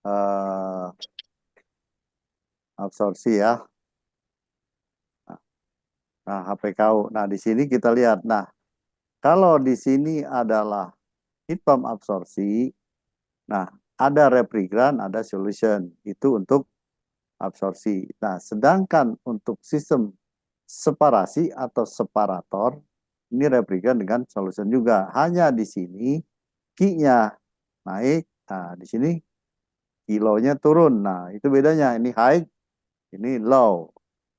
eh, absorpsi ya. Nah, HPKU. Nah, di sini kita lihat. Nah, kalau di sini adalah heat pump absorpsi, nah, ada refrigerant, ada solution. Itu untuk absorpsi. Nah, sedangkan untuk sistem separasi atau separator, ini refrigerant dengan solution juga. Hanya di sini Q-nya naik, nah di sini kilonya turun. Nah, itu bedanya. Ini high, ini low.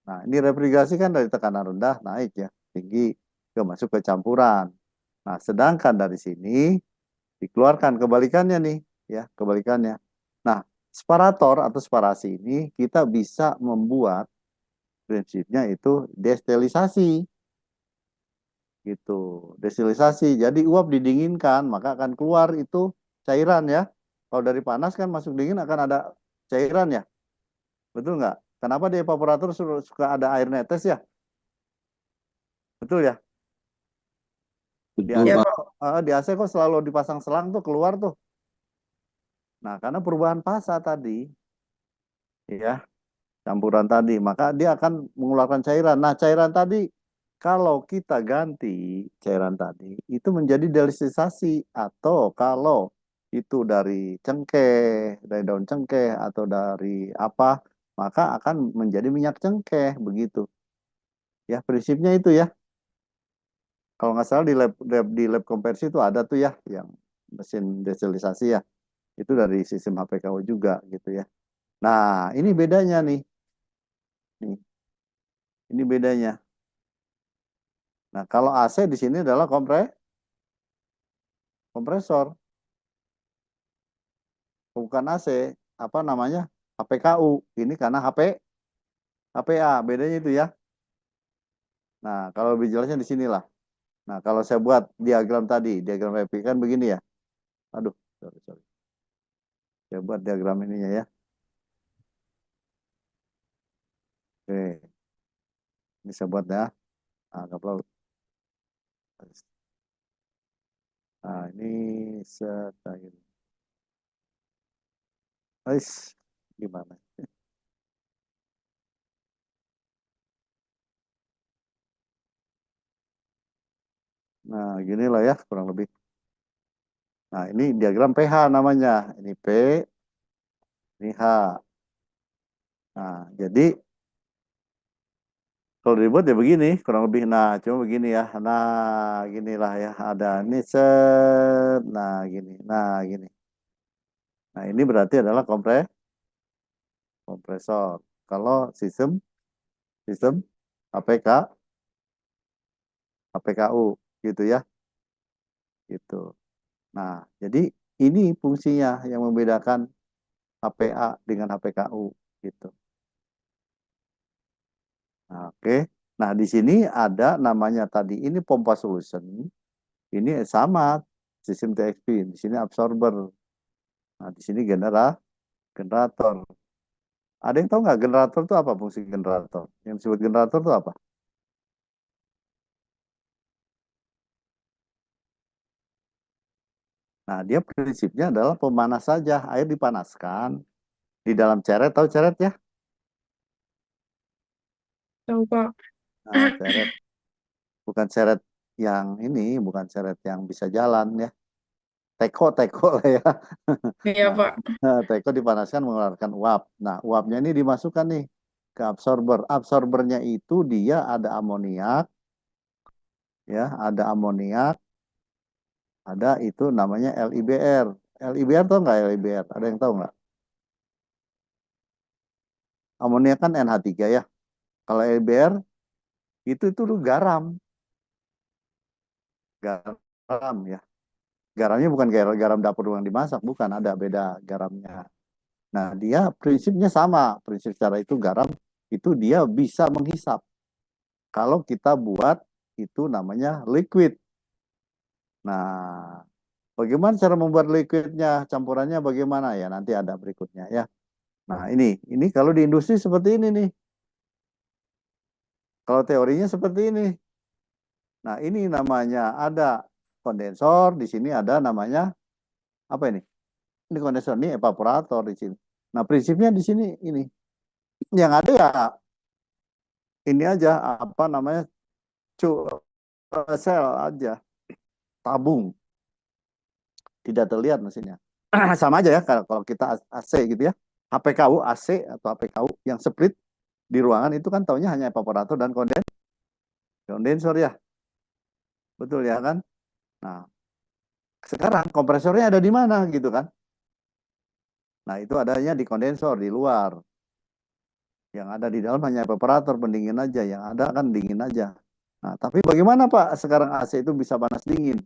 Nah, ini refrigerasi kan dari tekanan rendah naik ya, tinggi ke masuk ke campuran. Nah, sedangkan dari sini dikeluarkan kebalikannya nih, ya, kebalikannya. Nah, separator atau separasi ini kita bisa membuat prinsipnya itu destilisasi gitu. Destilisasi. Jadi uap didinginkan, maka akan keluar itu cairan ya. Kalau dari panas kan masuk dingin akan ada cairan ya. Betul nggak? Kenapa di evaporator suka ada air netes ya? Betul ya? Di Betul, AC Ya, Pak. Pak. kok di AC kok selalu dipasang selang tuh keluar tuh. Nah, karena perubahan fasa tadi ya, campuran tadi, maka dia akan mengeluarkan cairan. Nah, cairan tadi kalau kita ganti cairan tadi itu menjadi delisisasi atau kalau itu dari cengkeh, dari daun cengkeh atau dari apa, maka akan menjadi minyak cengkeh begitu. Ya, prinsipnya itu ya. Kalau nggak salah di lab konversi itu ada tuh ya yang mesin destilisasi ya. Itu dari sistem HPKO juga gitu ya. Nah, ini bedanya nih. Nih, ini bedanya. Nah, kalau AC di sini adalah kompresor, bukan AC. Apa namanya? HPKU. Ini karena HPA. Bedanya itu ya. Nah, kalau lebih jelasnya di sinilah. Nah, kalau saya buat diagram tadi, diagram WP kan begini ya. Aduh, sorry, sorry. Saya buat diagram ininya ya. Oke, ini saya buat ya. Anggaplah. Nah, ini setahun. Ais, gimana? Nah, ginilah ya, kurang lebih. Nah, ini diagram pH namanya. Ini P, ini H. Nah, jadi kalau dibuat ya begini, kurang lebih. Nah, cuma begini ya. Nah, ginilah ya. Ada ini set. Nah, gini. Nah, gini. Nah, ini berarti adalah kompresor. Kalau sistem sistem APK, APKU gitu ya. Gitu. Nah, jadi ini fungsinya yang membedakan HPA dengan HPKU gitu. Nah, oke. Nah, di sini ada namanya tadi ini pompa solution. Ini sama sistem TXP. Di sini absorber. Nah, di sini generator. Ada yang tahu nggak generator itu apa fungsi generator? Yang disebut generator itu apa? Nah, dia prinsipnya adalah pemanas saja. Air dipanaskan di dalam ceret. Tahu ceret ya? Tahu, Pak. Nah, ceret. Bukan ceret yang ini, bukan ceret yang bisa jalan ya. Teko lah ya. Iya, Nah, Pak. teko dipanaskan mengeluarkan uap. Nah, uapnya ini dimasukkan nih ke absorber. Absorbernya itu dia ada amoniak, ya, ada amoniak, ada itu namanya LIBR. LIBR tahu nggak LIBR? Ada yang tahu nggak? Amoniak kan NH3 ya. Kalau LIBR itu tuh garam, garam ya. Garamnya bukan garam, garam dapur yang dimasak, bukan, ada beda garamnya. Nah, dia prinsipnya sama. Prinsip cara itu garam itu dia bisa menghisap. Kalau kita buat itu namanya liquid. Nah, bagaimana cara membuat liquidnya? Campurannya bagaimana ya? Nanti ada berikutnya ya. Nah, ini kalau di industri seperti ini nih. Kalau teorinya seperti ini. Nah, ini namanya ada kondensor, di sini ada namanya apa ini? Ini kondensor, ini evaporator di sini. Nah, prinsipnya di sini ini. Yang ada ya ini aja apa namanya? Sel aja, tabung, tidak terlihat mesinnya. Sama aja ya kalau kita AC gitu ya. HPKU AC atau HPKU yang split di ruangan itu kan taunya hanya evaporator dan kondensor ya. Betul ya kan? Nah, sekarang kompresornya ada di mana gitu kan? Nah, itu adanya di kondensor di luar. Yang ada di dalam hanya evaporator pendingin aja, yang ada kan dingin aja. Nah, tapi bagaimana Pak sekarang AC itu bisa panas dingin?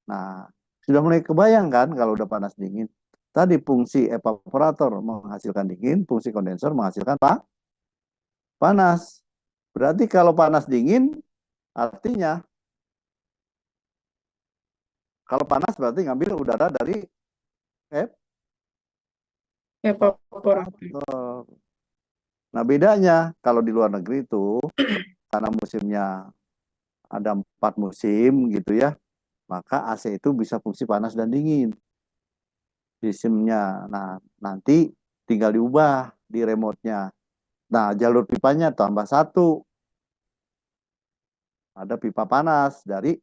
Nah, sudah mulai kebayang kan kalau udah panas dingin. Tadi fungsi evaporator menghasilkan dingin, fungsi kondensor menghasilkan panas. Berarti kalau panas dingin, artinya kalau panas berarti ngambil udara dari Evaporator. evaporator. Nah, bedanya kalau di luar negeri itu, karena musimnya ada 4 musim gitu ya, maka AC itu bisa fungsi panas dan dingin sistemnya. Nah, nanti tinggal diubah di remote-nya. Nah, jalur pipanya tambah 1. Ada pipa panas dari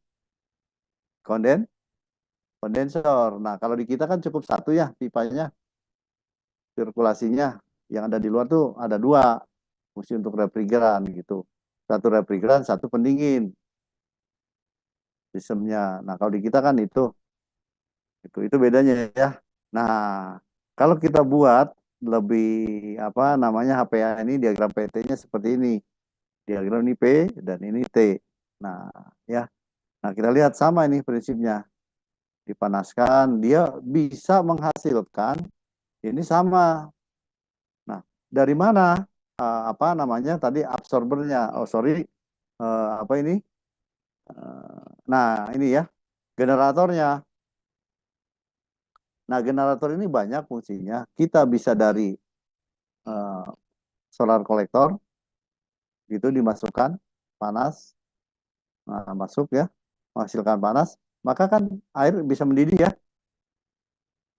kondensor. Nah, kalau di kita kan cukup 1 ya pipanya, sirkulasinya. Yang ada di luar tuh ada 2, fungsi untuk refrigeran gitu. 1 refrigeran, 1 pendingin sistemnya. Nah, kalau di kita kan itu bedanya ya. Nah, kalau kita buat lebih apa namanya HPA ini diagram PT-nya seperti ini. Diagram ini P dan ini T. Nah, ya. Nah, kita lihat sama ini prinsipnya. Dipanaskan, dia bisa menghasilkan ini sama. Nah, dari mana apa namanya tadi absorbernya? Oh, sorry. Apa ini? Nah, ini ya. Generatornya. Nah, generator ini banyak fungsinya. Kita bisa dari eh, solar kolektor, itu dimasukkan panas, nah, masuk ya, menghasilkan panas, maka kan air bisa mendidih ya,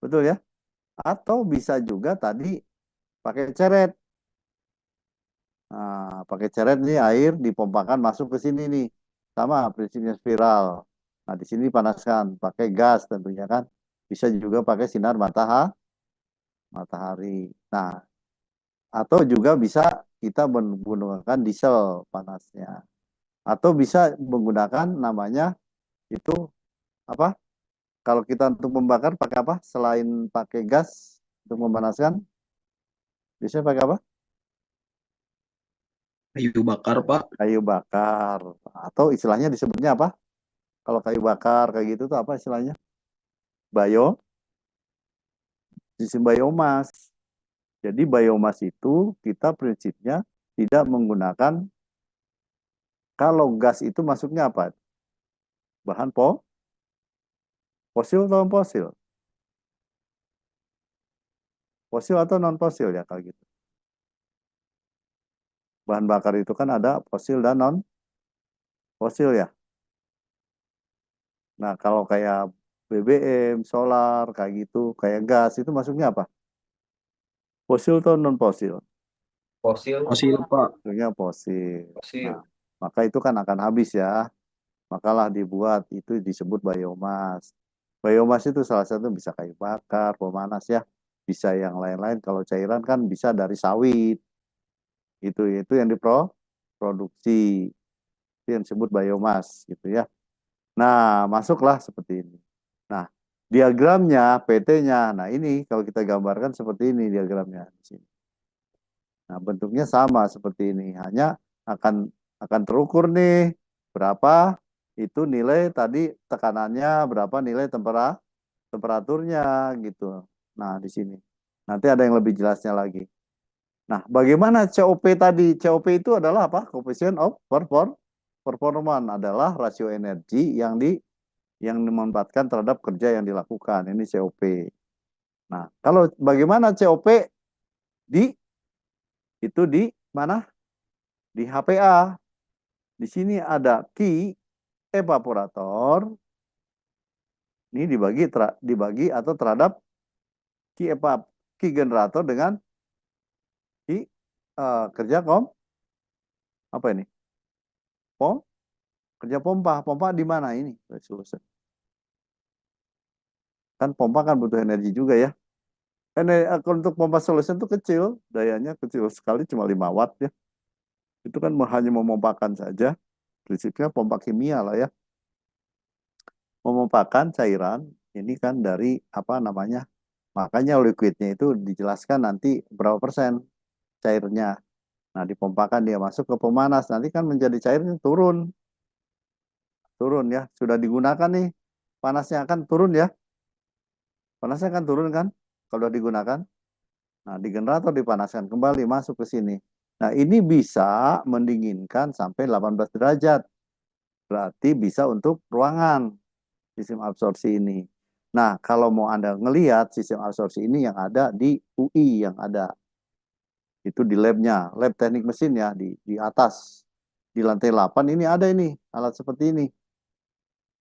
betul ya. Atau bisa juga tadi pakai ceret. Nah, pakai ceret nih air dipompakan masuk ke sini nih, sama prinsipnya spiral. Nah, di sini dipanaskan pakai gas tentunya kan. Bisa juga pakai sinar matahari. Nah, atau juga bisa kita menggunakan diesel panasnya. Atau bisa menggunakan namanya itu apa? Kalau kita untuk membakar pakai apa? Selain pakai gas untuk memanaskan, biasanya pakai apa? Kayu bakar, Pak. Kayu bakar. Atau istilahnya disebutnya apa? Kalau kayu bakar kayak gitu tuh apa istilahnya? Bio, sistem biomas. Jadi biomas itu kita prinsipnya tidak menggunakan, kalau gas itu masuknya apa? Bahan fosil atau non fosil? Fosil atau non fosil ya kalau gitu. Bahan bakar itu kan ada fosil dan non fosil ya. Nah, kalau kayak BBM, solar, kayak gitu, kayak gas, itu masuknya apa? Fosil atau non fosil? Fosil, Fosil, Pak. Masuknya fosil. fosil. Nah, maka itu kan akan habis ya. Makalah dibuat, itu disebut biomas. Biomas itu salah satu bisa kayu bakar, pemanas ya. Bisa yang lain-lain, kalau cairan kan bisa dari sawit. Itu yang diproduksi. Itu yang disebut biomas gitu ya. Nah, masuklah seperti ini. Nah, diagramnya, PT-nya, nah ini kalau kita gambarkan seperti ini diagramnya di sini. Nah, bentuknya sama seperti ini, hanya akan terukur nih berapa itu nilai tadi tekanannya, berapa nilai temperaturnya gitu. Nah, di sini. Nanti ada yang lebih jelasnya lagi. Nah, bagaimana COP tadi? COP itu adalah apa? Coefficient of performance, adalah rasio energi yang dimanfaatkan terhadap kerja yang dilakukan. Ini COP. Nah, kalau bagaimana COP di itu di mana? Di HPA. Di sini ada key evaporator. Ini dibagi atau terhadap Ki generator dengan ki kerja apa ini? Pom kerja pompa. Pompa di mana ini? Kan pompa kan butuh energi juga ya. Untuk pompa solution itu kecil, dayanya kecil sekali, cuma 5 watt ya. Itu kan hanya memompakan saja. Prinsipnya pompa kimia lah ya. Memompakan cairan, ini kan dari apa namanya. Makanya liquidnya itu dijelaskan nanti berapa persen cairnya. Nah, dipompakan dia masuk ke pemanas, nanti kan menjadi cairnya turun. Turun ya, sudah digunakan nih. Panasnya akan turun ya. Panasnya akan turun kan kalau digunakan. Nah, di generator dipanaskan kembali masuk ke sini. Nah, ini bisa mendinginkan sampai 18 derajat. Berarti bisa untuk ruangan sistem absorpsi ini. Nah, kalau mau Anda ngelihat sistem absorpsi ini yang ada di UI yang ada itu di labnya, lab teknik mesin ya di atas. Di lantai 8 ini ada ini alat seperti ini.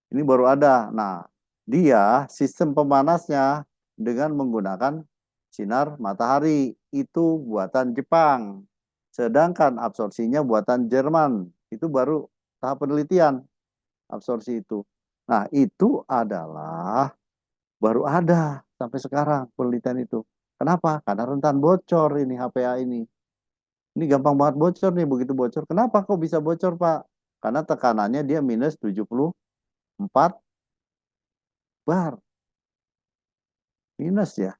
Ini baru ada. Nah, dia sistem pemanasnya dengan menggunakan sinar matahari. Itu buatan Jepang. Sedangkan absorpsinya buatan Jerman. Itu baru tahap penelitian absorpsi itu. Nah, itu adalah baru ada sampai sekarang penelitian itu. Kenapa? Karena rentan bocor ini HPA ini. Ini gampang banget bocor nih, begitu bocor. Kenapa kok bisa bocor, Pak? Karena tekanannya dia minus 74 bar. Minus ya.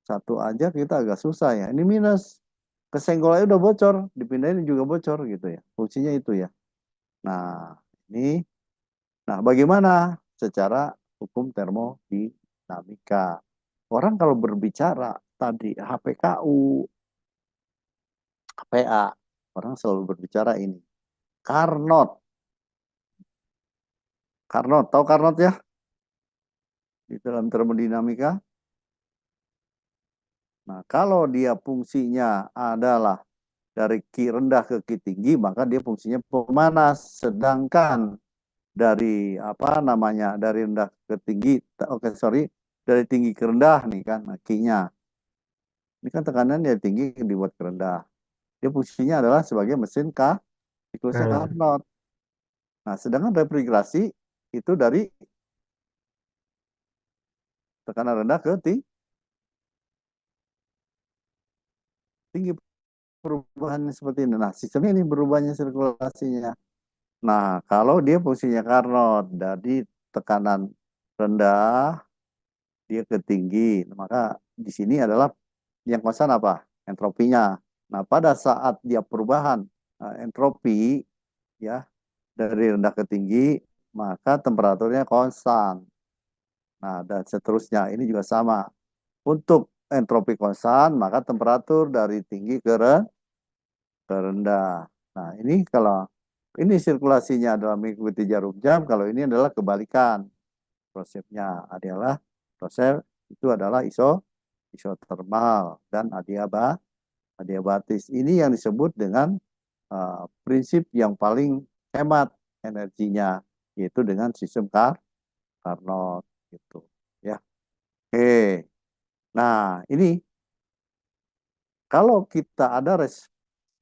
Satu aja kita agak susah ya. Ini minus. Kesenggol aja udah bocor. Dipindahin juga bocor gitu ya. Fungsinya itu ya. Nah, ini. Nah, bagaimana secara hukum termodinamika? Orang kalau berbicara tadi HPKU, HPA, orang selalu berbicara ini. Carnot. Carnot, tahu Carnot ya? Di dalam termodinamika. Nah, kalau dia fungsinya adalah dari Ki rendah ke Ki tinggi, maka dia fungsinya pemanas. Sedangkan dari apa namanya, dari rendah ke tinggi, oke sorry, dari tinggi ke rendah nih kan, Ki-nya. Ini kan tekanan dari tinggi dibuat ke rendah. Dia fungsinya adalah sebagai mesin siklusnya Carnot. Nah, sedangkan refrigerasi itu dari tekanan rendah ke tinggi perubahannya seperti ini. Nah, sistemnya ini berubahnya sirkulasinya. Nah, kalau dia fungsinya Carnot dari tekanan rendah dia ke tinggi, maka di sini adalah yang konstan apa? Entropinya. Nah, pada saat dia perubahan entropi ya dari rendah ke tinggi, maka temperaturnya konstan. Nah, dan seterusnya ini juga sama. Untuk entropi konstan, maka temperatur dari tinggi ke rendah. Nah, ini kalau ini sirkulasinya adalah mengikuti jarum jam, kalau ini adalah kebalikan. Prosesnya adalah proses itu adalah isotermal dan adiabatis. Ini yang disebut dengan prinsip yang paling hemat energinya, yaitu dengan sistem Carnot gitu ya. Oke. Nah, ini kalau kita ada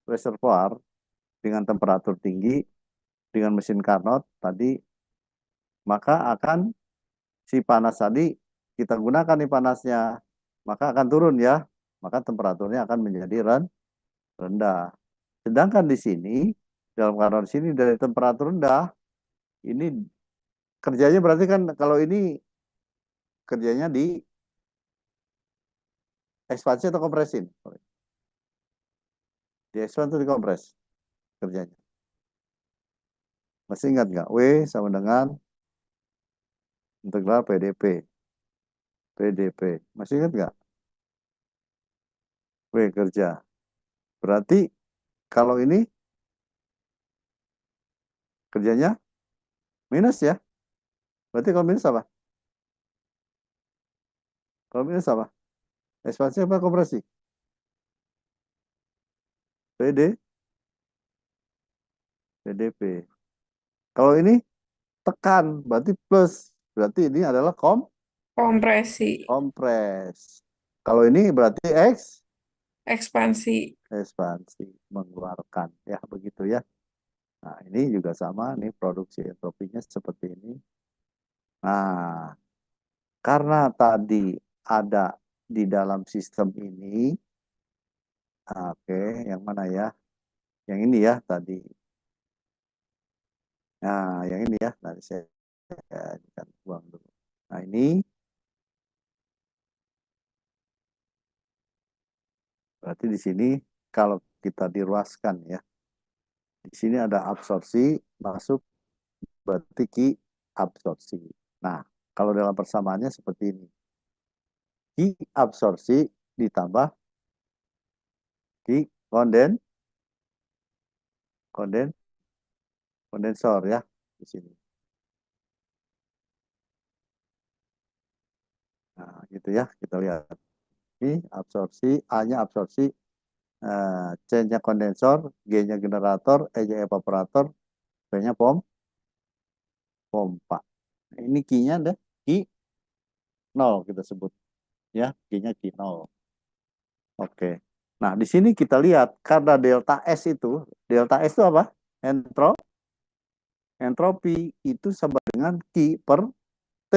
reservoir dengan temperatur tinggi dengan mesin Carnot tadi, maka akan si panas tadi kita gunakan nih panasnya, maka akan turun ya, maka temperaturnya akan menjadi rendah. Sedangkan di sini dalam Carnot sini dari temperatur rendah ini kerjanya berarti kan kalau ini kerjanya di ekspansi atau kompresin? Di ekspansi atau di kompres kerjanya? Masih ingat nggak? W sama dengan integral PdP. PdP. Masih ingat nggak? W kerja. Berarti kalau ini kerjanya minus ya. Berarti kalau minus apa? Kalau minus apa? Ekspansi apa kompresi? PdP. Kalau ini tekan, berarti plus. Berarti ini adalah Kompresi. kompres. Kalau ini berarti Ekspansi. ekspansi, mengeluarkan. Ya, begitu ya. Nah, ini juga sama nih produksi entropinya seperti ini. Nah, karena tadi ada di dalam sistem ini, oke, yang mana ya? Yang ini ya tadi. Nah, yang ini ya, nanti saya akan buang dulu. Nah, ini berarti di sini kalau kita diruaskan ya, di sini ada absorpsi masuk berarti ki absorpsi. Nah, kalau dalam persamaannya seperti ini. Ki absorpsi ditambah ki konden kondensor ya di sini. Nah, gitu ya, kita lihat. Ini absorpsi, A-nya absorpsi, C-nya kondensor, G-nya generator, E-nya evaporator, P-nya pompa. Nah, ini Q-nya ada Q 0 kita sebut ya, Q-nya Q 0. Oke. Nah, di sini kita lihat karena delta S itu apa? Entropi itu sama dengan Q per T.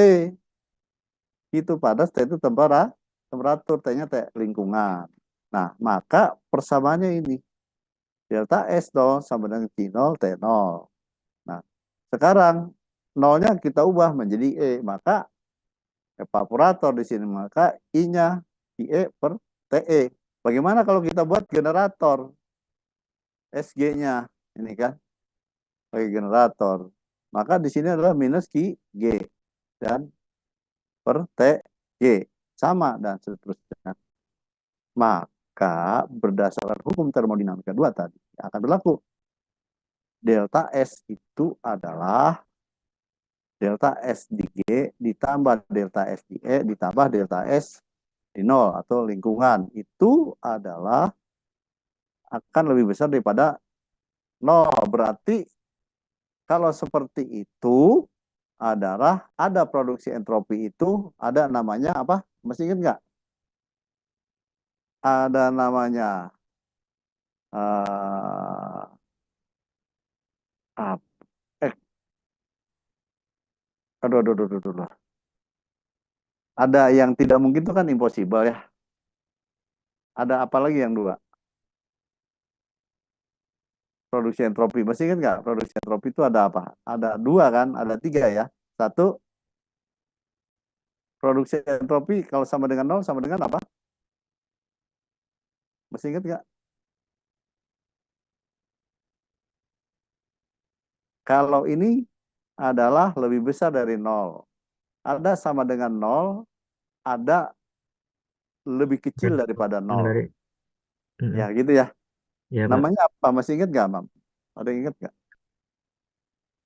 Itu padas, T itu temperatur, T-nya T lingkungan. Nah, maka persamaannya ini. Delta S 0 sama dengan Q 0, T 0. Nah, sekarang nolnya kita ubah menjadi E. Maka evaporator di sini. Maka I-nya IE per TE. Bagaimana kalau kita buat generator? SG-nya. Ini kan. Bagi generator. Maka di sini adalah minus QG. Dan per TG. Sama dan seterusnya. Maka berdasarkan hukum termodinamika 2 tadi akan berlaku. Delta S itu adalah delta S di G ditambah delta S di E ditambah delta S di nol atau lingkungan. Itu adalah akan lebih besar daripada nol. Berarti kalau seperti itu adalah ada produksi entropi itu ada namanya apa? Masih ingat nggak? Ada namanya uh, eh, aduh. Ada yang tidak mungkin itu kan impossible ya. Ada apa lagi yang dua? Produksi entropi. Masih ingat nggak? Produksi entropi itu ada apa? Ada dua kan? Ada tiga ya. Satu, produksi entropi kalau sama dengan nol sama dengan apa? Masih ingat nggak? Kalau ini adalah lebih besar dari nol. Ada sama dengan nol, ada lebih kecil daripada nol. Dari Ya mm, gitu ya. ya Pak. Namanya apa? Masih ingat nggak, Mam? Ada yang ingat nggak?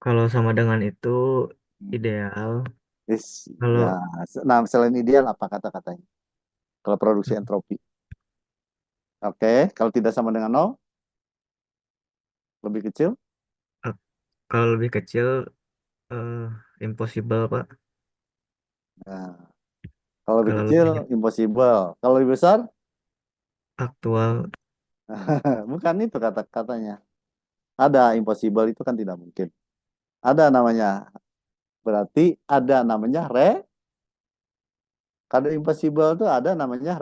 Kalau sama dengan itu Hmm. ideal. Yes, ya. Kalau Nah, selain ideal apa kata-katanya? Kalau produksi entropi. Oke, kalau tidak sama dengan nol, lebih kecil. eh, kalau lebih kecil eh, impossible Pak. Nah, kalau lebih Kalau kecil, lebih impossible. Kalau lebih besar, aktual bukan itu kata-katanya. Ada impossible itu kan tidak mungkin. Ada namanya. Berarti ada namanya kalau impossible itu ada namanya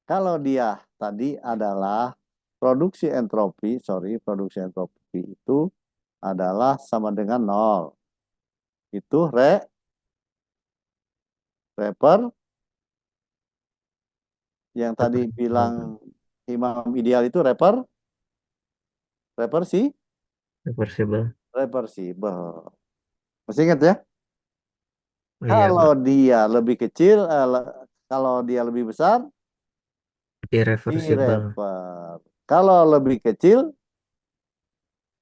kalau dia tadi adalah produksi entropi itu adalah sama dengan nol. Itu reper yang tadi reversible. bilang imam ideal itu reversi, Reversible. reversible. Masih ingat ya? Oh iya Kalau Pak. dia lebih kecil, kalau dia lebih besar, Irreversible. irrever. Kalau lebih kecil,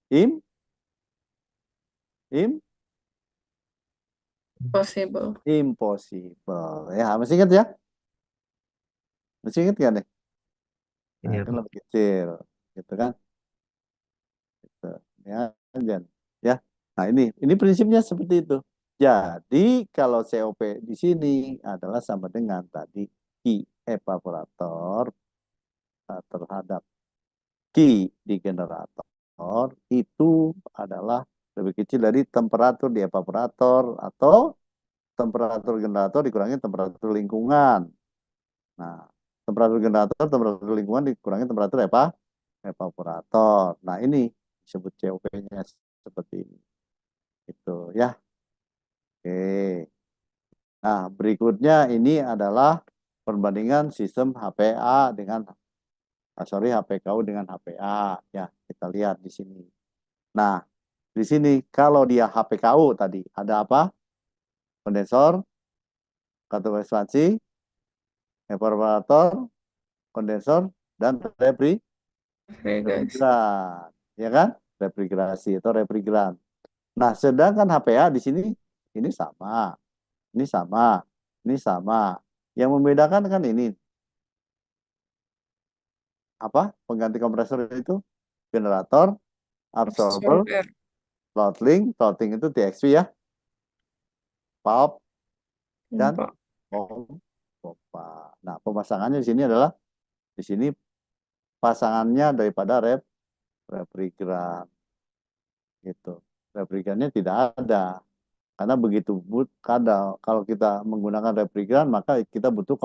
im, im, Possible. impossible. Ya, masih ingat ya? Masih ingat kan nih? Nah, Iya kan Pak. lebih kecil, gitu kan? Gitu. Ya, aja. Ya. Nah, ini prinsipnya seperti itu. Jadi kalau COP di sini adalah sama dengan tadi Q evaporator terhadap Q di generator itu adalah lebih kecil dari temperatur di evaporator atau temperatur generator dikurangi temperatur lingkungan. Nah, temperatur generator, temperatur lingkungan dikurangi temperatur evaporator. Nah, ini disebut COP-nya seperti ini. Itu ya. Oke. Nah, berikutnya ini adalah perbandingan sistem HPA dengan HPKU dengan HPA ya. Kita lihat di sini. Nah, di sini kalau dia HPKU tadi ada apa? Kondensor, katup ekspansi, evaporator, kondensor dan Agregasi. refrigeran, ya kan? Refrigerasi atau refrigeran. Nah, sedangkan HPA di sini ini sama, ini sama, ini sama. Yang membedakan kan ini apa? Pengganti kompresor itu generator, absorber, Absorber. throttling itu TXV ya, pump dan Pompa. pompa. Nah, pemasangannya di sini adalah di sini pasangannya daripada refrigeran gitu. Refrigerannya tidak ada. Karena begitu kalau kita menggunakan refrigeran maka kita butuh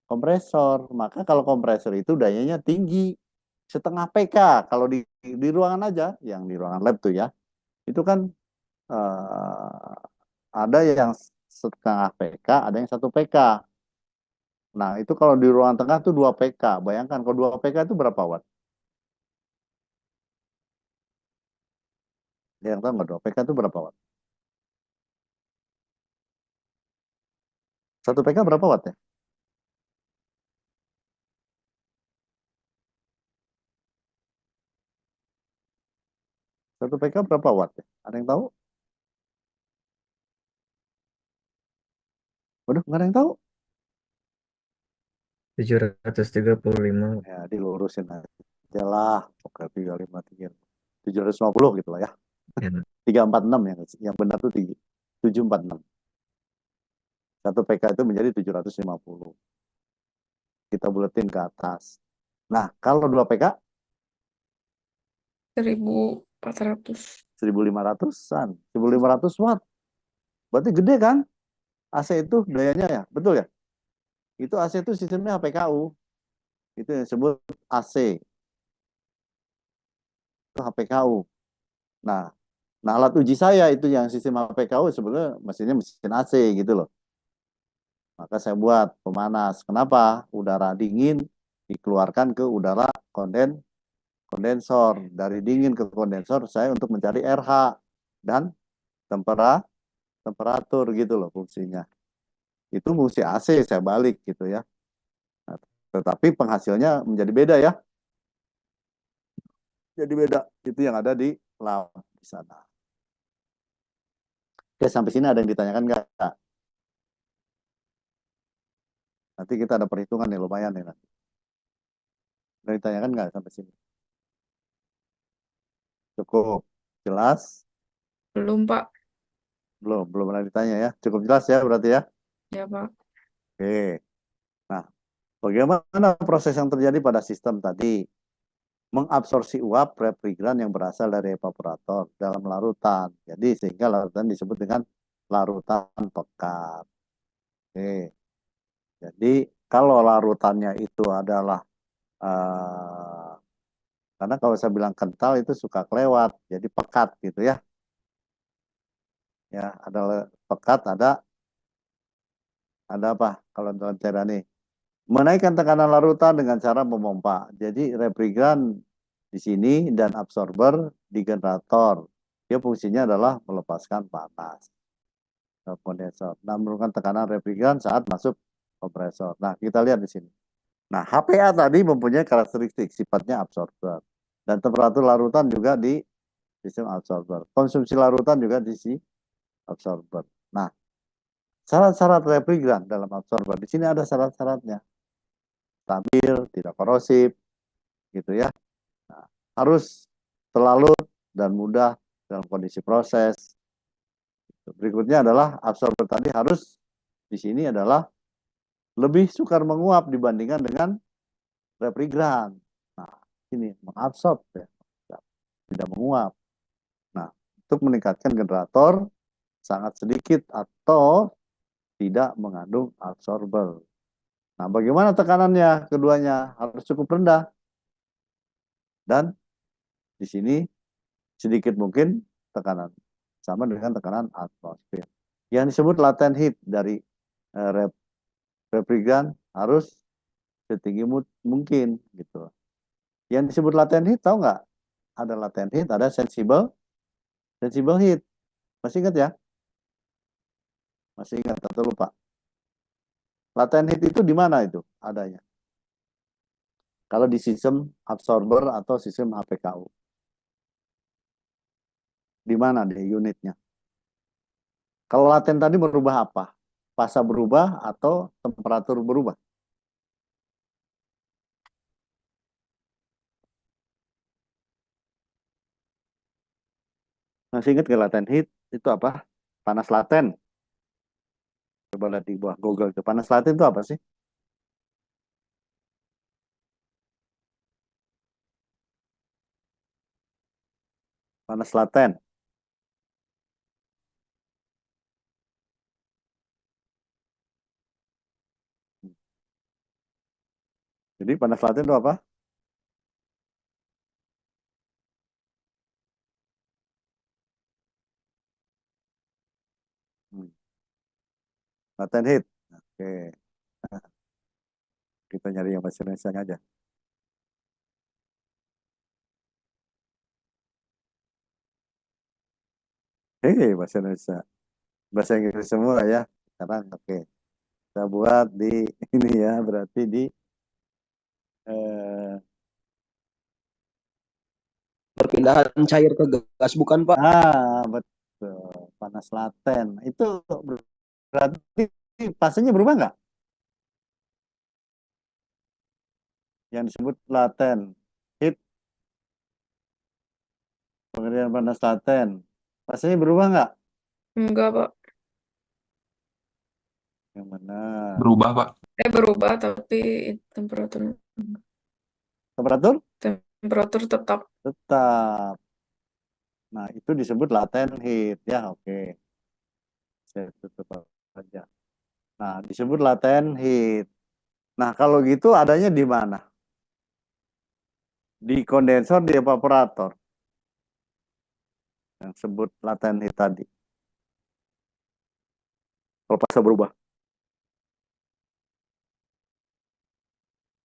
kompresor. Maka kalau kompresor itu dayanya tinggi, setengah PK. Kalau di ruangan aja, yang di ruangan lab tuh ya, itu kan eh, ada yang setengah PK, ada yang 1 PK. Nah, itu kalau di ruangan tengah tuh 2 PK. Bayangkan kalau 2 PK itu berapa watt? Yang tahu nggak 2 PK itu berapa watt? 1 PK berapa watt ya? 1 PK berapa watt ya? Ada yang tahu? Waduh, nggak ada yang tahu. 735. Ya, dilurusin aja lah. Oke, 750 gitu lah ya. Ya. 346 yang benar tuh 746. 1 PK itu menjadi 750. Kita buletin ke atas. Nah, kalau 2 PK 1400. 1500-an, 1500 watt. Berarti gede kan? AC itu dayanya ya, betul ya? Itu AC itu sistemnya HPKU. Itu yang disebut AC. Itu HPKU. Nah, alat uji saya itu yang sistem HPKU sebenarnya mesinnya mesin AC gitu loh. Maka saya buat pemanas. Kenapa? Udara dingin dikeluarkan ke udara kondensor. Dari dingin ke kondensor saya untuk mencari RH dan temperatur gitu loh fungsinya. Itu fungsi AC saya balik gitu ya. Nah, tetapi penghasilnya menjadi beda ya. Jadi beda. Itu yang ada di lab di sana. Oke, sampai sini ada yang ditanyakan nggak? Nanti kita ada perhitungan nih, lumayan nih nanti. Ada yang ditanyakan nggak sampai sini? Cukup jelas? Belum, Pak. Belum pernah ditanya ya. Cukup jelas ya berarti ya. Ya, Pak. Oke. Nah, bagaimana proses yang terjadi pada sistem tadi? Mengabsorpsi uap refrigeran yang berasal dari evaporator dalam larutan. Jadi sehingga larutan disebut dengan larutan pekat. Oke. Jadi kalau larutannya itu adalah karena kalau saya bilang kental itu suka kelewat, jadi pekat gitu ya. Ya, ada pekat, ada apa kalau dalam cairan ini? Menaikkan tekanan larutan dengan cara memompa. Jadi refrigeran di sini dan absorber di generator. Dia fungsinya adalah melepaskan panas ke kondensor. Nah, menurunkan tekanan refrigeran saat masuk kompresor. Nah, kita lihat di sini. Nah, HPA tadi mempunyai karakteristik sifatnya absorber. Dan temperatur larutan juga di sistem absorber. Konsumsi larutan juga di si absorber. Nah, syarat-syarat refrigeran dalam absorber. Di sini ada syarat-syaratnya. Stabil, tidak korosif, gitu ya. Nah, harus terlalu dan mudah dalam kondisi proses. Berikutnya adalah absorber tadi harus di sini adalah lebih sukar menguap dibandingkan dengan refrigeran. Nah, ini mengabsorb ya, tidak menguap. Nah, untuk meningkatkan generator sangat sedikit atau tidak mengandung absorber. Nah, bagaimana tekanannya? Keduanya harus cukup rendah. Dan di sini sedikit mungkin tekanan. Sama dengan tekanan atmosfer. Yang disebut latent heat dari refrigeran harus setinggi mungkin gitu. Yang disebut latent heat tahu nggak? Ada latent heat, ada sensible heat. Masih ingat ya? Masih ingat atau lupa? Latent heat itu di mana itu adanya? Kalau di sistem absorber atau sistem HPKU. Di mana deh unitnya? Kalau laten tadi berubah apa? Fasa berubah atau temperatur berubah? Masih ingat ke latent heat itu apa? Panas laten. Coba lihat di bawah Google itu. Panas laten itu apa sih? Panas laten. Jadi panas laten itu apa? Latent heat. Oke. Kita nyari yang bahasa Indonesia aja. Bahasa Indonesia. Bahasa Inggris semua ya. Sekarang oke. Kita buat di ini ya, berarti di Perpindahan cair ke gas bukan Pak? betul. Panas laten. Itu berarti fasenya berubah nggak? Yang disebut laten heat, pengerjaan panas laten. Fasenya berubah nggak? Enggak, Pak. Yang mana? Berubah, Pak. Berubah, tapi temperatur Temperatur? temperatur tetap. Tetap. Nah, itu disebut latent heat ya. Oke. Saya tutup aja. Nah, disebut latent heat. Nah, kalau gitu adanya di mana? Di kondensor, di evaporator. Yang sebut latent heat tadi. Kalau fase berubah.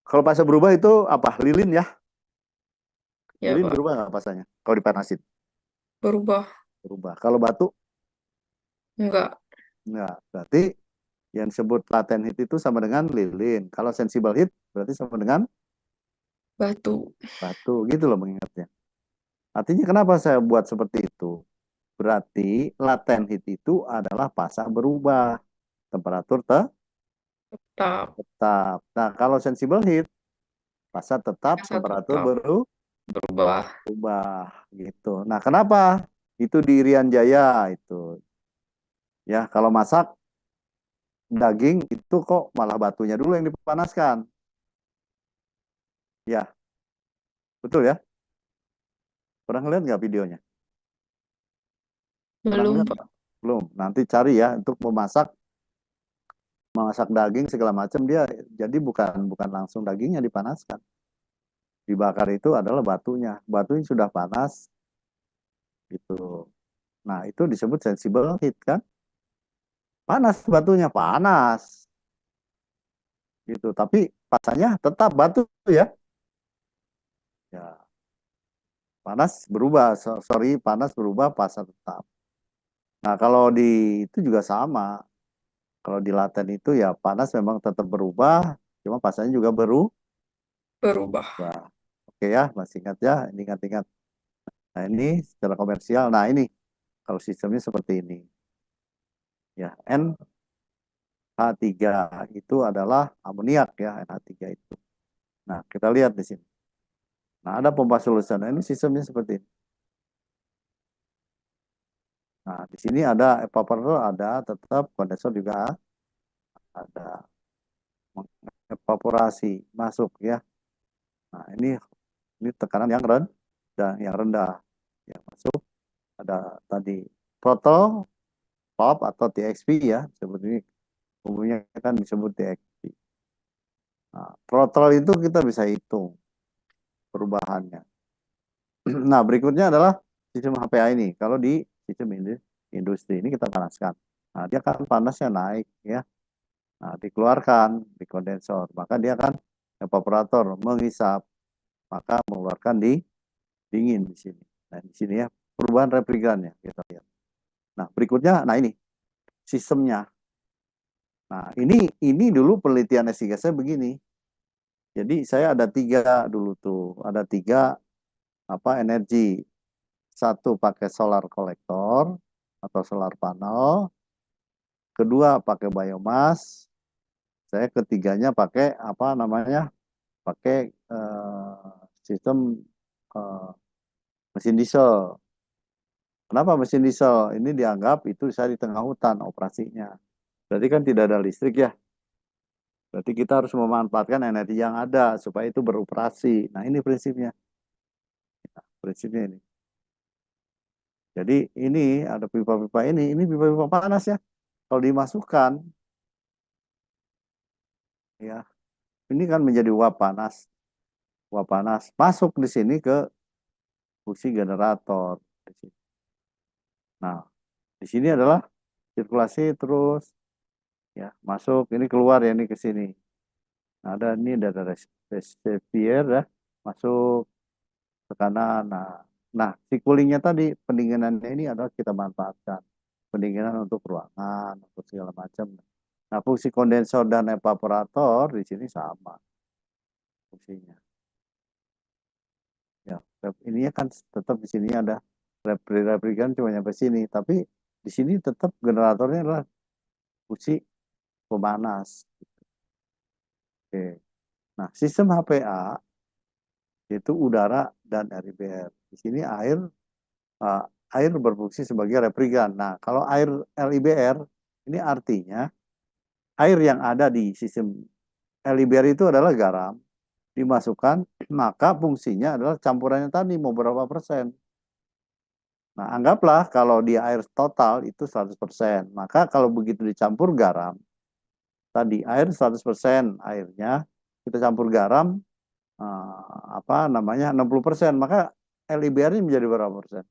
Kalau fase berubah itu apa? Lilin ya? Ya, Lilin Pak. berubah nggak fasanya? Kalau dipanasin? Berubah. Berubah. Kalau batu? Enggak. Enggak. Berarti yang disebut latent heat itu sama dengan lilin. Kalau sensible heat berarti sama dengan Batu. batu. Gitu loh mengingatnya. Artinya kenapa saya buat seperti itu? Berarti latent heat itu adalah fasa berubah. Temperatur Tetap. tetap. Nah, kalau sensible heat, fasa tetap, Fasa temperatur tetap. Berubah. berubah. Gitu. Nah, kenapa? Itu di Irian Jaya itu. Ya, kalau masak daging itu kok malah batunya dulu yang dipanaskan. Ya, betul ya? Pernah ngeliat nggak videonya? Pernah Belum, ngeliat Pak. nggak? Belum. Nanti cari ya untuk memasak daging segala macam dia jadi bukan langsung dagingnya dipanaskan. Dibakar itu adalah batunya. Batunya sudah panas gitu. Nah, itu disebut sensible heat kan? Panas batunya, panas. Gitu. Tapi pasanya tetap batu ya. Ya, panas berubah, sorry, panas berubah, pasar tetap. Nah, kalau di itu juga sama. Kalau di laten itu ya panas memang tetap berubah, cuma pasarnya juga Berubah. Oke ya, masih ingat ya, ini ingat-ingat. Nah, ini secara komersial. Nah, ini kalau sistemnya seperti ini. Ya, NH3 itu adalah amoniak ya, NH3 itu. Nah, kita lihat di sini. Nah, ada pompa solusi. Nah, ini sistemnya seperti ini. Nah, di sini ada evaporator, ada tetap kondensor juga ada evaporasi masuk ya. Nah, ini tekanan yang rendah yang masuk. Ada tadi throttle, pop atau TXP ya, seperti umumnya kan disebut TXP. Nah, throttle itu kita bisa hitung perubahannya. Nah, berikutnya adalah sistem HPA ini. Kalau di sistem industri ini kita panaskan. Nah, dia kan panasnya naik ya. Nah, dikeluarkan di kondensor, maka dia akan evaporator menghisap, maka mengeluarkan di dingin di sini. Nah, di sini ya perubahan refrigerannya kita lihat. Nah, berikutnya, nah ini sistemnya. Nah, ini dulu penelitian S3 saya begini. Jadi saya ada 3 dulu tuh, ada 3 energi. Satu pakai solar kolektor atau solar panel, kedua pakai biomass, saya ketiganya pakai pakai sistem mesin diesel. Kenapa mesin diesel? Ini dianggap itu bisa di tengah hutan operasinya. Berarti kan tidak ada listrik ya. Berarti kita harus memanfaatkan energi yang ada supaya itu beroperasi. Nah, ini prinsipnya. Prinsipnya ini. Jadi ini ada pipa-pipa ini pipa-pipa panas ya. Kalau dimasukkan, ya, ini kan menjadi uap panas masuk di sini ke fungsi generator. Nah, di sini adalah sirkulasi terus ya masuk, ini keluar ya, ini ke sini. Nah, ini ada reservoir ya, masuk tekanan. Nah, si coolingnya tadi, pendinginannya ini adalah kita manfaatkan. Pendinginan untuk ruangan, untuk segala macam. Nah, fungsi kondensor dan evaporator di sini sama fungsinya. Ya, ini kan tetap di sini ada refrigeran cuma sampai sini, tapi di sini tetap generatornya adalah fungsi pemanas. Oke. Nah, sistem HPA itu udara dan RIBR. Di sini air berfungsi sebagai refrigeran. Nah, kalau air LIBR ini artinya air yang ada di sistem LIBR itu adalah garam dimasukkan, maka fungsinya adalah campurannya tadi mau berapa persen. Nah, anggaplah kalau di air total itu 100%. Maka kalau begitu dicampur garam, tadi air 100% airnya, kita campur garam, 60%. Maka LIBR-nya menjadi berapa persen?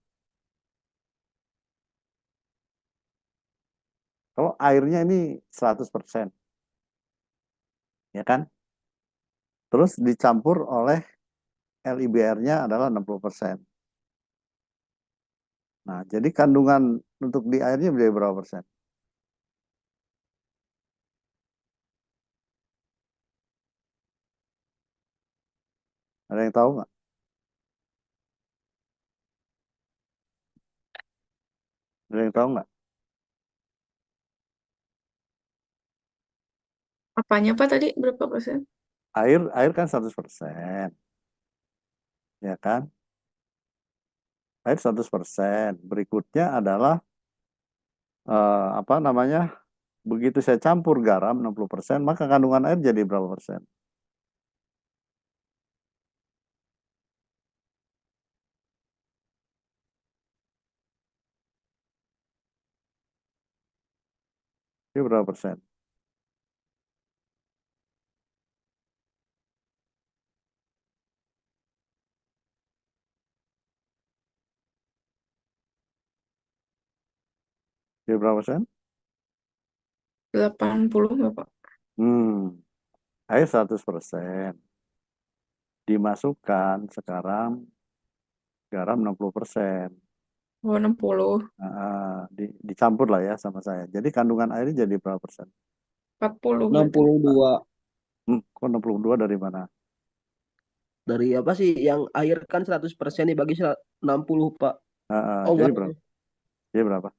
Kalau airnya ini 100%. Ya kan? Terus dicampur oleh LIBR-nya adalah 60%. Nah, jadi kandungan untuk di airnya menjadi berapa persen? Ada yang tahu nggak? Ada yang tahu nggak? Apanya Pak tadi? Berapa persen? Air kan 100%. Ya kan? Air 100%. Berikutnya adalah begitu saya campur garam 60%, maka kandungan air jadi berapa persen? Ini berapa persen? Ini berapa persen? 80 nggak Pak? Air 100%. Dimasukkan sekarang garam 60%. Oh, 60. Dicampur lah ya sama saya. Jadi kandungan airnya jadi berapa persen? 40 berarti. 62. Kok 62 dari mana? Dari apa sih? Yang air kan 100% dibagi 60, Pak. Oh, Jadi enggak. berapa? Jadi berapa?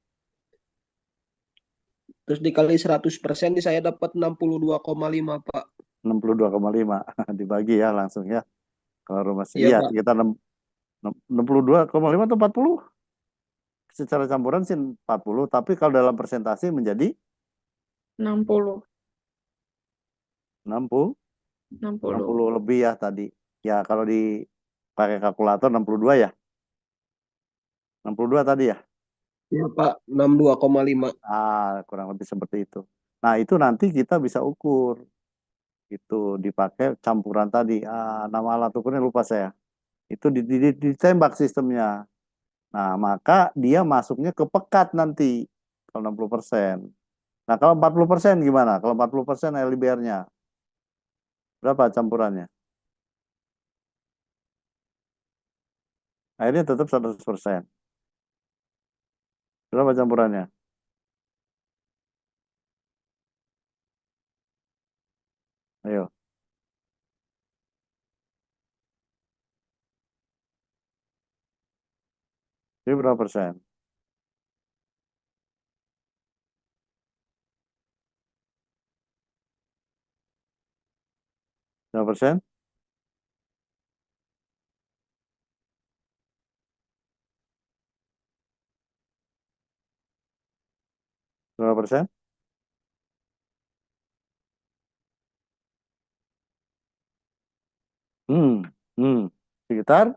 Terus dikali 100% saya dapat 62,5, Pak. 62,5 dibagi ya langsung ya. Kalau rumah Iya, iya Pak. kita 62,5 atau 40? secara campuran sih 40, tapi kalau dalam persentase menjadi 60. 60, 60. 60 lebih ya tadi. Ya kalau pakai kalkulator 62 ya. 62 tadi ya. Ya Pak, 62,5. Kurang lebih seperti itu. Nah, itu nanti kita bisa ukur. Itu dipakai campuran tadi. Nama alat ukurnya lupa saya. Itu ditembak sistemnya. Nah, maka dia masuknya ke pekat nanti. Kalau 60%. Nah, kalau 40% gimana? Kalau 40% LIBR-nya. Berapa campurannya? Akhirnya tetap 100%. Berapa campurannya? Ayo. Jadi berapa persen? Berapa persen? Berapa persen? Sekitar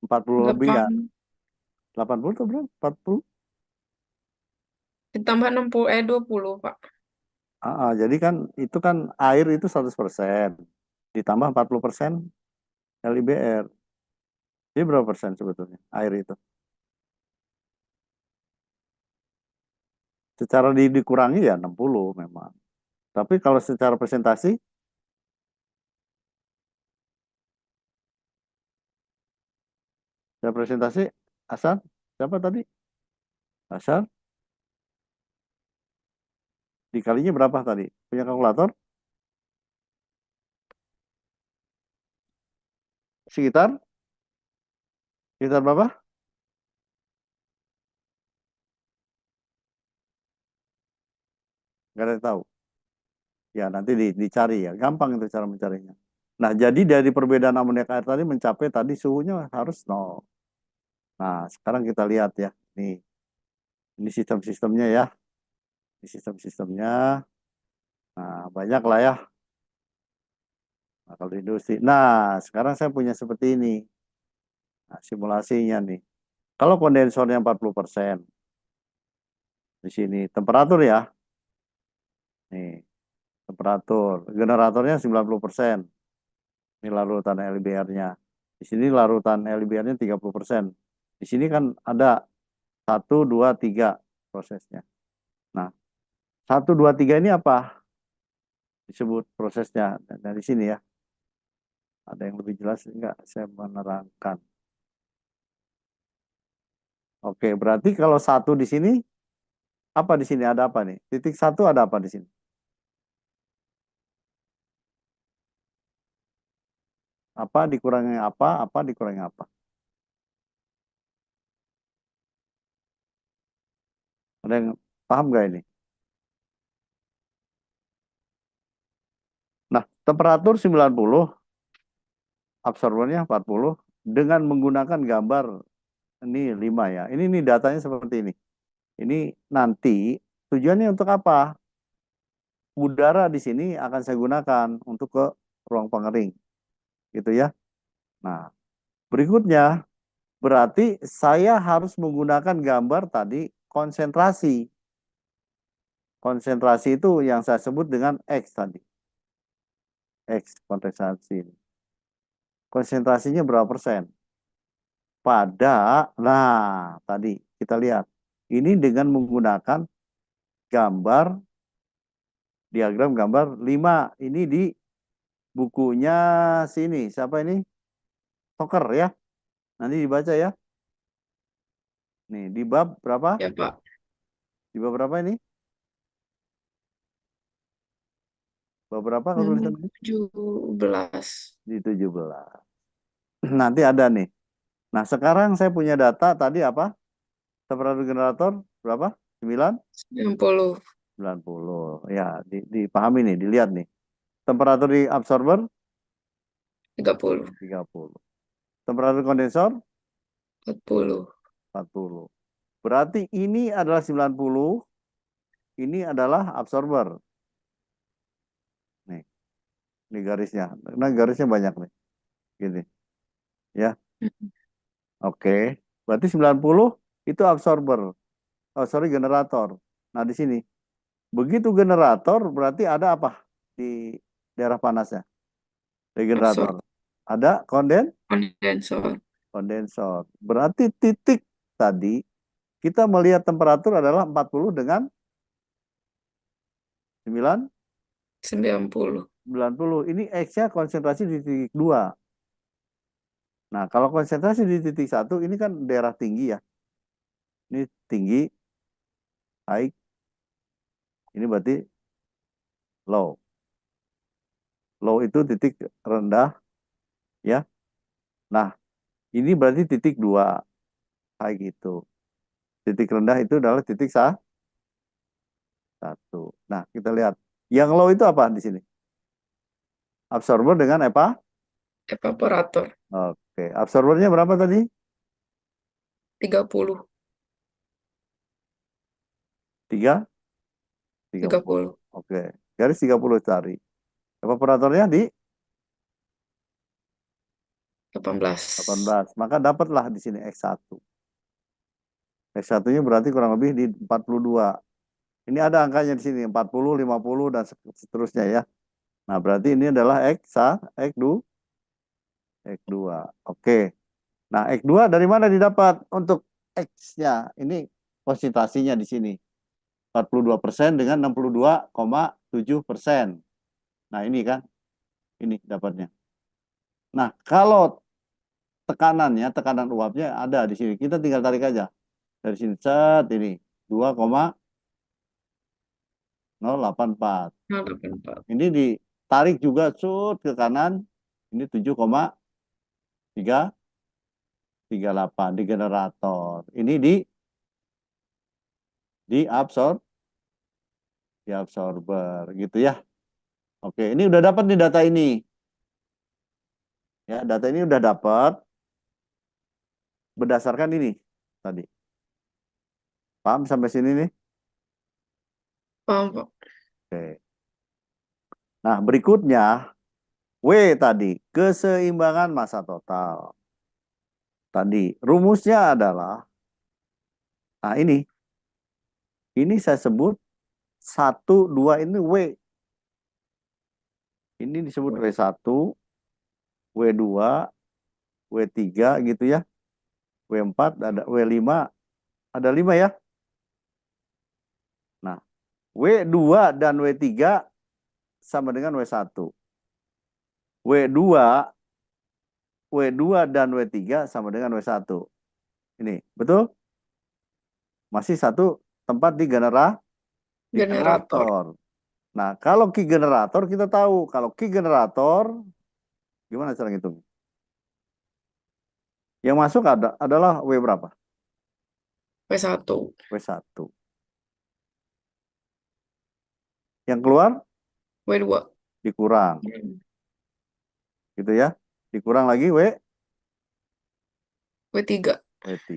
40 lebih ya. 8. 80 atau berapa? 40? Ditambah 60, 20, Pak. Jadi kan itu kan air itu 100%. Ditambah 40% LIBR. Jadi berapa persen sebetulnya air itu? Secara dikurangi ya 60 memang. Tapi kalau secara presentasi, Hasan, siapa tadi? Hasan, dikalinya berapa tadi? Punya kalkulator? Sekitar? Sekitar berapa? Nggak ada yang tahu. Ya, nanti dicari ya. Gampang itu cara mencarinya. Nah, jadi dari perbedaan amoniak air tadi mencapai tadi suhunya harus 0. Nah, sekarang kita lihat ya. Ini sistem-sistemnya ya. Ini sistem-sistemnya. Nah, banyak lah ya. Nah, kalau di industri. Nah, sekarang saya punya seperti ini. Nah, simulasinya nih. Kalau kondensornya 40%. Di sini temperatur ya. Nih, temperatur. Generatornya 90%. Ini larutan LIBR-nya. Di sini larutan LIBR-nya 30%. Di sini kan ada 1, 2, 3 prosesnya. Nah, 1, 2, 3 ini apa? Disebut prosesnya. Dari sini ya. Ada yang lebih jelas enggak? Saya menerangkan. Oke, berarti kalau 1 di sini, apa di sini? Ada apa nih? Titik 1 ada apa di sini? Apa dikurangi apa dikurangi apa? Ada yang paham nggak ini? Nah, temperatur 90, absorbernya 40, dengan menggunakan gambar ini 5 ya. Ini datanya seperti ini. Ini nanti tujuannya untuk apa? Udara di sini akan saya gunakan untuk ke ruang pengering. Gitu ya. Nah, berikutnya berarti saya harus menggunakan gambar tadi konsentrasi. Konsentrasi itu yang saya sebut dengan X tadi. X konsentrasi. Konsentrasinya berapa persen? Nah tadi kita lihat. Ini dengan menggunakan diagram gambar 5. Ini di bukunya sini. Siapa ini? Stoker ya. Nanti dibaca ya. Nih, di bab berapa? Ya, Pak. Di bab berapa ini? Bab berapa kalau tulisan ini? 17. Di 17. Nanti ada nih. Nah, sekarang saya punya data tadi apa? Temperatur generator berapa? 9? 90. 90. Ya, dipahami nih, dilihat nih. Temperatur di absorber 30. 30. Temperatur kondensor 40. 40. Berarti ini adalah 90, ini adalah absorber. Nih, ini garisnya. Nah, garisnya banyak nih. Gini. Ya, oke. Berarti 90 itu absorber. Oh, sorry, generator. Nah, di sini. Begitu generator, berarti ada apa di daerah panasnya? Di generator. Ada Kondensor. kondensor. Berarti titik tadi, kita melihat temperatur adalah 40 dengan 90. 90. Ini X-nya konsentrasi di titik 2. Nah, kalau konsentrasi di titik 1, ini kan daerah tinggi ya. Ini tinggi, high. Ini berarti low. Low itu titik rendah, ya. Nah, ini berarti titik 2, high gitu. Titik rendah itu adalah titik 1. Nah, kita lihat. Yang low itu apa di sini? Absorber dengan apa? Evaporator. Oke, absorbernya berapa tadi? 30. 3? 30. Oke, garis 30 cari. Evaporatornya di 18. 18. Maka dapatlah di sini X1. X1-nya berarti kurang lebih di 42. Ini ada angkanya di sini, 40, 50, dan seterusnya ya. Nah, berarti ini adalah X2. X2. Oke. Nah, X2 dari mana didapat? Untuk X-nya, ini konsentrasinya di sini. 42% dengan 62,7%. Nah, ini kan. Ini dapatnya. Nah, kalau tekanannya, tekanan uapnya ada di sini. Kita tinggal tarik aja. Dari sini, set, ini. 2,084. 84. Ini ditarik juga, cut, ke kanan. Ini 7,338 di generator. Ini di absorber gitu ya. Oke, ini udah dapat nih data ini. Ya, data ini udah dapat berdasarkan ini tadi. Paham sampai sini nih? Paham, Pak? Oke. Nah, berikutnya W tadi, keseimbangan massa total. Tadi rumusnya adalah, nah ini saya sebut 1, 2 ini W. Ini disebut W1, W2, W3 gitu ya. W4, ada W5, ada 5 ya. Nah, W2 dan W3 sama dengan W1. W2, W2 dan W3 sama dengan W1. Ini, betul? Masih satu tempat di generator. Nah, kalau Ki generator kita tahu. Kalau Ki generator, gimana cara ngitung? Yang masuk adalah W berapa? W1. W1. Yang keluar W2. dikurang. Gitu ya. Dikurang lagi W3. W3.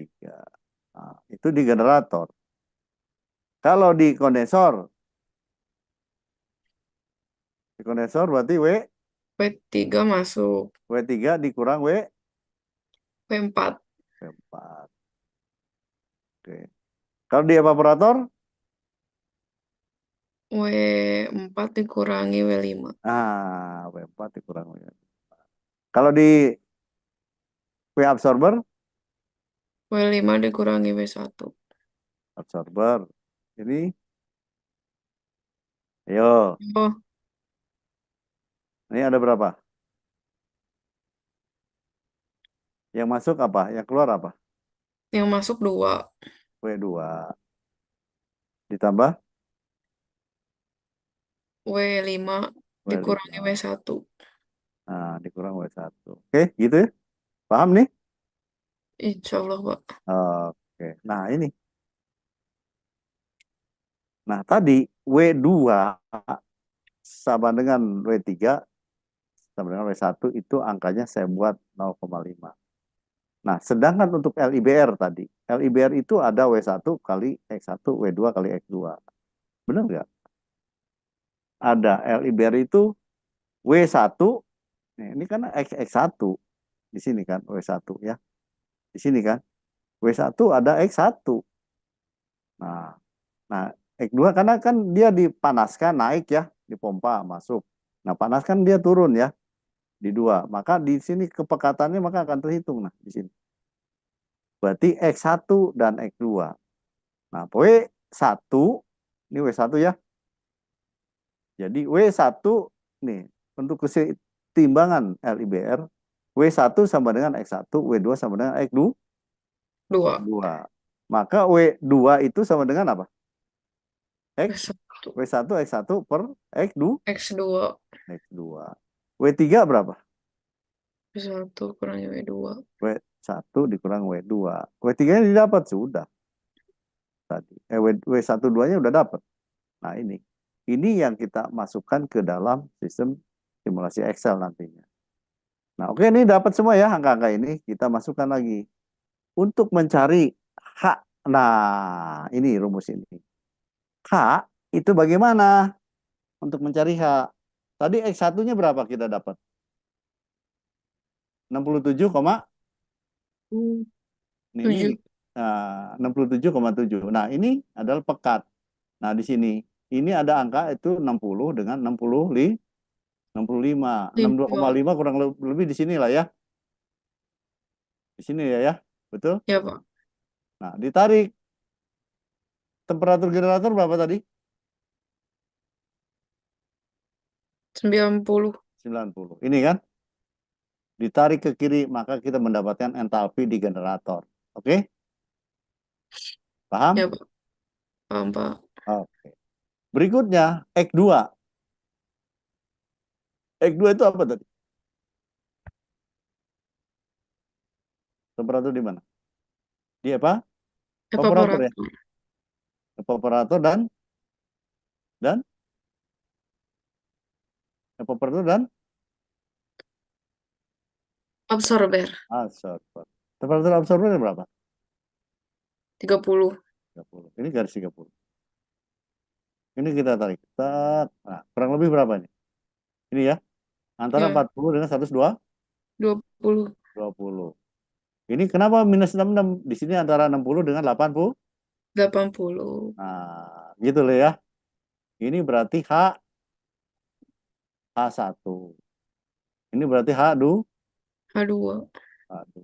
Nah, itu di generator. Kalau di kondensor berarti W3 masuk. W3 dikurang W4. W4. Oke. Kalau di evaporator, W4 dikurangi W5. W4 dikurang W5. Kalau di W absorber, W5 dikurangi W1. absorber. Ini, ayo, Oh, ini ada berapa? Yang masuk apa? Yang keluar apa? yang masuk 2. W2. Ditambah W5 dikurangi W5. W1. Nah, dikurang W1. Oke, gitu ya? Paham nih? Insya Allah, Pak. Oke, nah ini. Nah, tadi W2 sama dengan W3 sama dengan W1 itu angkanya saya buat 0,5. Nah, sedangkan untuk LIBR tadi, LIBR itu ada W1 kali X1, W2 kali X2. Benar nggak? Ada LIBR itu W1, ini kan X1 di sini kan W1 ya. Di sini kan W1 ada X1. Nah, nah X2 karena kan dia dipanaskan naik ya, dipompa masuk. Nah, panas kan dia turun ya di 2. Maka di sini kepekatannya maka akan terhitung nah di sini. Berarti X1 dan X2. Nah, W1 ini W1 ya. Jadi W1 nih untuk keseimbangan LIBR W1 sama dengan X1, W2 sama dengan X2. 2. Maka W2 itu sama dengan apa? X W1. W1 X1 per X2. X2. X2. W3 berapa? W1 kurangi W2. W1 dikurang W2. W3-nya didapat sudah tadi. W1 2-nya udah dapat. Nah, ini yang kita masukkan ke dalam sistem simulasi Excel nantinya. Nah, oke, ini dapat semua ya angka-angka ini. Kita masukkan lagi. Untuk mencari H. Nah, ini rumus ini. H itu bagaimana untuk mencari H? Tadi X1-nya berapa kita dapat? 67, ini 7. 67,7. Nah, ini adalah pekat. Nah, di sini ini ada angka itu 60 dengan 65. 62,5 kurang lebih di sini lah ya. Di sini ya. Betul? Ya, Pak. Nah, ditarik temperatur generator berapa tadi? 90. 90. Ini kan? Ditarik ke kiri, maka kita mendapatkan entalpi di generator. Oke? Paham? Ya, Pak. Paham, Pak. Oke. Berikutnya, X2. X2 itu apa tadi? Temperatur di mana? Di apa? Evaporator ya. Evaporator. Evaporator dan evaporator dan Absorber. absorber. Temperatur absorbernya berapa? 30. 30. Ini garis 30. Ini kita tarik. Tak. Nah, kurang lebih berapa nih? Ini ya. Antara Ya, 40 dengan 120. 20. Ini kenapa minus 66? Di sini antara 60 dengan 80. 80. Nah, gitu loh ya. Ini berarti H1. Ini berarti H2. H2. H2.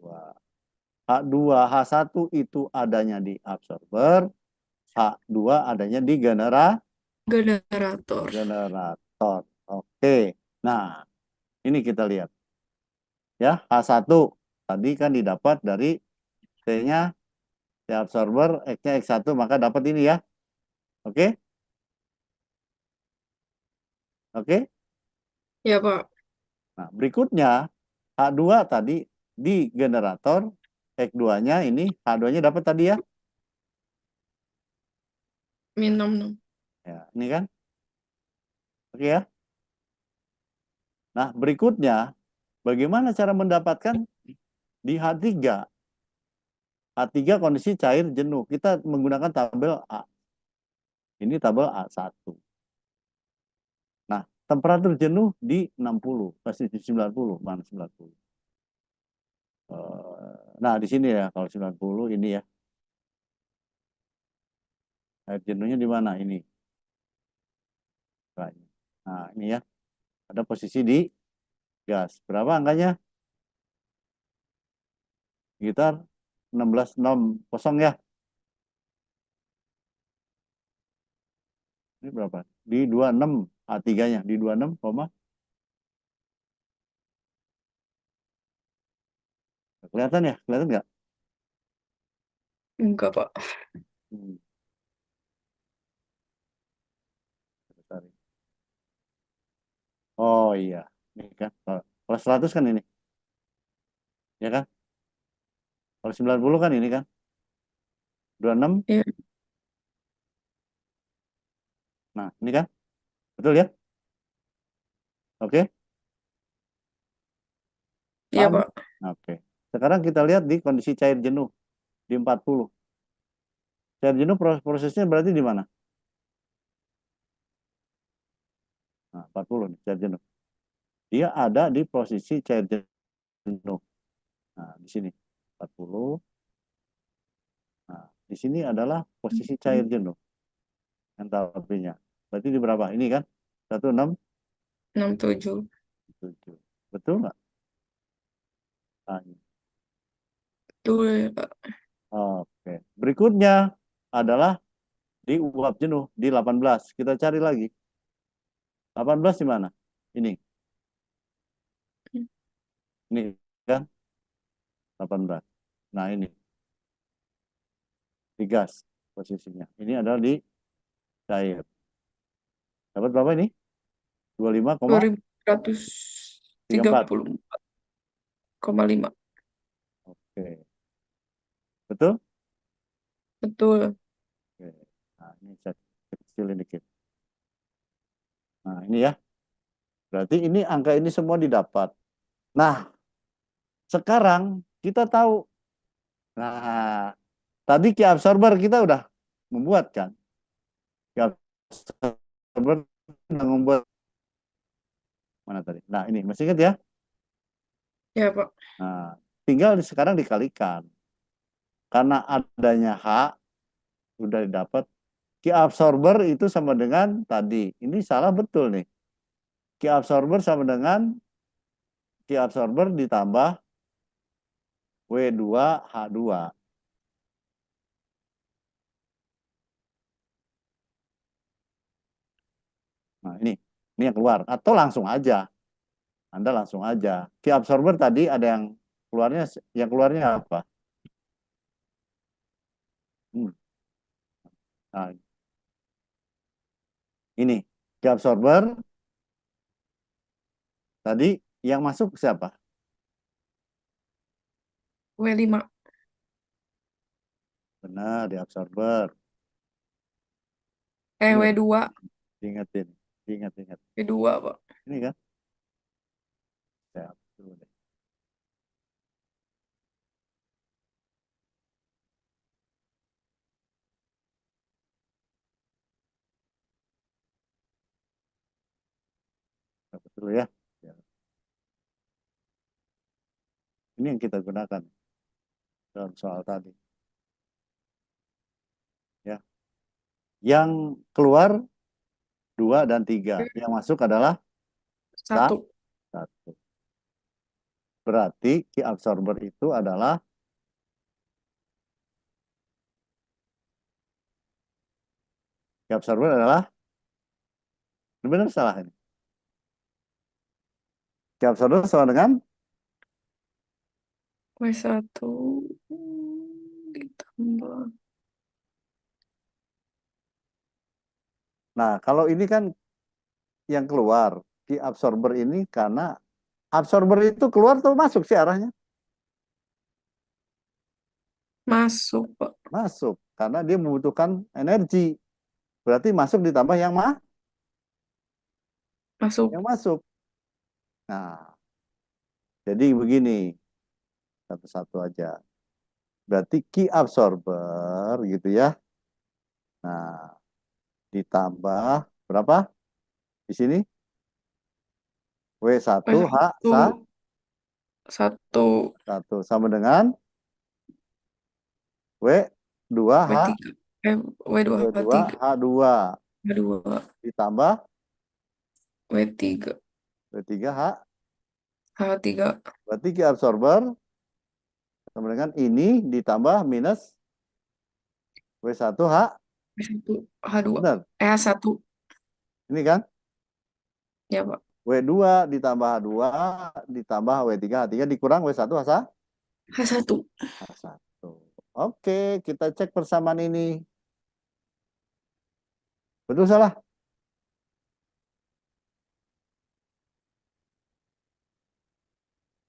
H2, H1 itu adanya di absorber. H2 adanya di Generator. generator. Oke. Nah, ini kita lihat. Ya, H1 tadi kan didapat dari T-nya T absorber, X-nya X1, maka dapat ini ya. Oke? Oke? Ya, Pak. Nah, berikutnya H2 tadi di generator, X2-nya ini H2-nya dapat tadi ya. Min 66. Ya, ini kan? Oke ya. Nah, berikutnya bagaimana cara mendapatkan di H3? H3 kondisi cair jenuh. Kita menggunakan tabel A. Ini tabel A1. Nah, temperatur jenuh di 60, pasti di 90, mana 90. Nah, di sini ya, kalau 90 ini ya. Air jenuhnya di mana? Ini. Nah, ini ya. Ada posisi di gas. Berapa angkanya? Sekitar 1660 ya. Ini berapa? Di 26 A3-nya. Di 26, kelihatan ya? Kelihatan nggak? Enggak, Pak. Hmm. Oh iya, ini kan. Kalau 100 kan ini, ya kan? Kalau 90 kan ini kan, 26. Ya, Nah, ini kan, betul ya? Oke, ya, paham? Pak. Oke. Sekarang kita lihat di kondisi cair jenuh di 40. Cair jenuh prosesnya berarti di mana? Nah, 40 nih, cair jenuh. Dia ada di posisi cair jenuh. Nah, di sini 40. Nah, di sini adalah posisi cair jenuh. Entalpinya. Berarti di berapa? Ini kan? 67. 16,7. Betul nggak? Nah, ini. Betul ya, Pak. Oke. Berikutnya adalah di uap jenuh di 18. Kita cari lagi. 18 di mana? Ini. Ini kan 18. Nah, ini. Di gas posisinya. Ini adalah di cair. Dapat berapa ini? 25,34. 2134,5. Oke. Betul? Betul. Oke. Nah, ini saya kecilin dikit. Nah, ini ya. Berarti ini angka ini semua didapat. Nah, sekarang kita tahu. Nah, tadi key absorber kita udah membuat kan? Key absorber udah membuat mana tadi? Nah, ini masih ingat ya? Ya, Pak. Nah, tinggal sekarang dikalikan. Karena adanya H sudah didapat. Key absorber itu sama dengan tadi. Ini salah betul nih. Key absorber sama dengan key absorber ditambah W2H2. Nah, ini yang keluar. Atau langsung aja. Anda langsung aja. Key absorber tadi ada yang keluarnya apa? Nah, ini key absorber tadi yang masuk siapa? W5. Benar, di absorber. W2. Ingetin, ingat. W2, Pak. Ini kan? Ya, dulu deh. Dapat dulu ya. Ya. Ini yang kita gunakan dalam soal tadi. Ya. Yang keluar 2 dan 3. Yang masuk adalah 1. 1. Berarti key absorber itu adalah key absorber adalah benar salah ini. Key absorber sama dengan W1 ditambah. Nah, kalau ini kan yang keluar, key absorber ini karena absorber itu keluar atau masuk sih arahnya? Masuk, Pak. Masuk, karena dia membutuhkan energi. Berarti masuk ditambah yang Masuk. masuk. Nah, jadi begini, satu-satu aja. Berarti key absorber gitu ya. Nah, ditambah berapa? Di sini W1H 1 1 sama dengan W2H W3. W2H3. W2H2 W2 ditambah W3. W3H. H3. Berarti key absorber sama dengan ini ditambah minus W1H. W1 H2. Benar. H1. Ini kan Ya, Pak. W2 ditambah H2 ditambah W3 H3 dikurang W1 H1. H1. Oke, kita cek persamaan ini. Betul salah?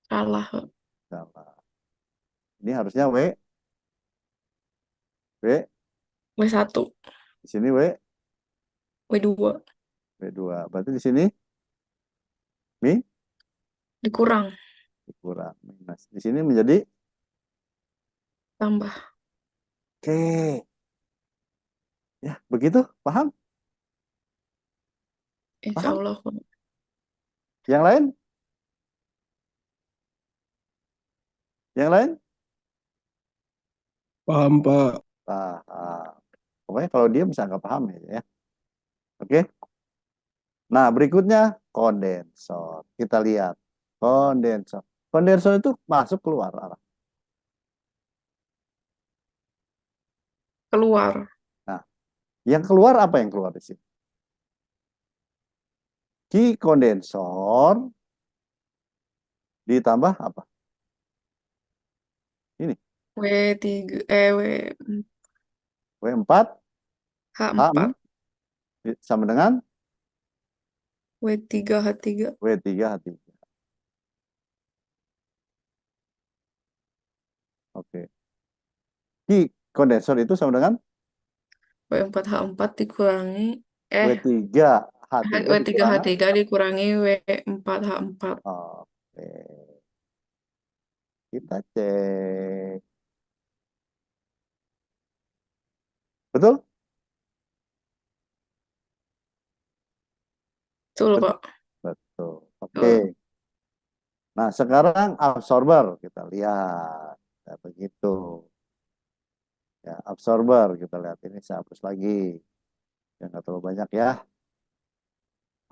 Salah. Salah. Ini harusnya W. W1. Di sini W2. W2. Berarti di sini Dikurang. dikurang minus. Di sini menjadi Tambah. Oke. Ya, begitu? Paham? Insya Paham? Allah, Pak. Yang lain? Yang lain? Paham, Pak. Paham. Pokoknya kalau dia bisa nggak paham ya. Oke. Nah, berikutnya kondensor. Kita lihat. Kondensor. Kondensor itu masuk keluar arah. Keluar. Nah, yang keluar apa yang keluar di sini? Ki kondensor ditambah apa? Ini. W3, W4 H4. sama dengan W3H3. W3H3. Oke. Ki kondensor itu sama dengan W4H4 dikurangi W3H3 dikurangi. W3H3 dikurangi W4H4. Oke. Kita cek. Betul? Betul, Pak. Betul. Oke. Betul. Nah, sekarang absorber kita lihat. Ya, begitu. Ya, absorber kita lihat ini saya hapus lagi. Yang nggak terlalu banyak ya.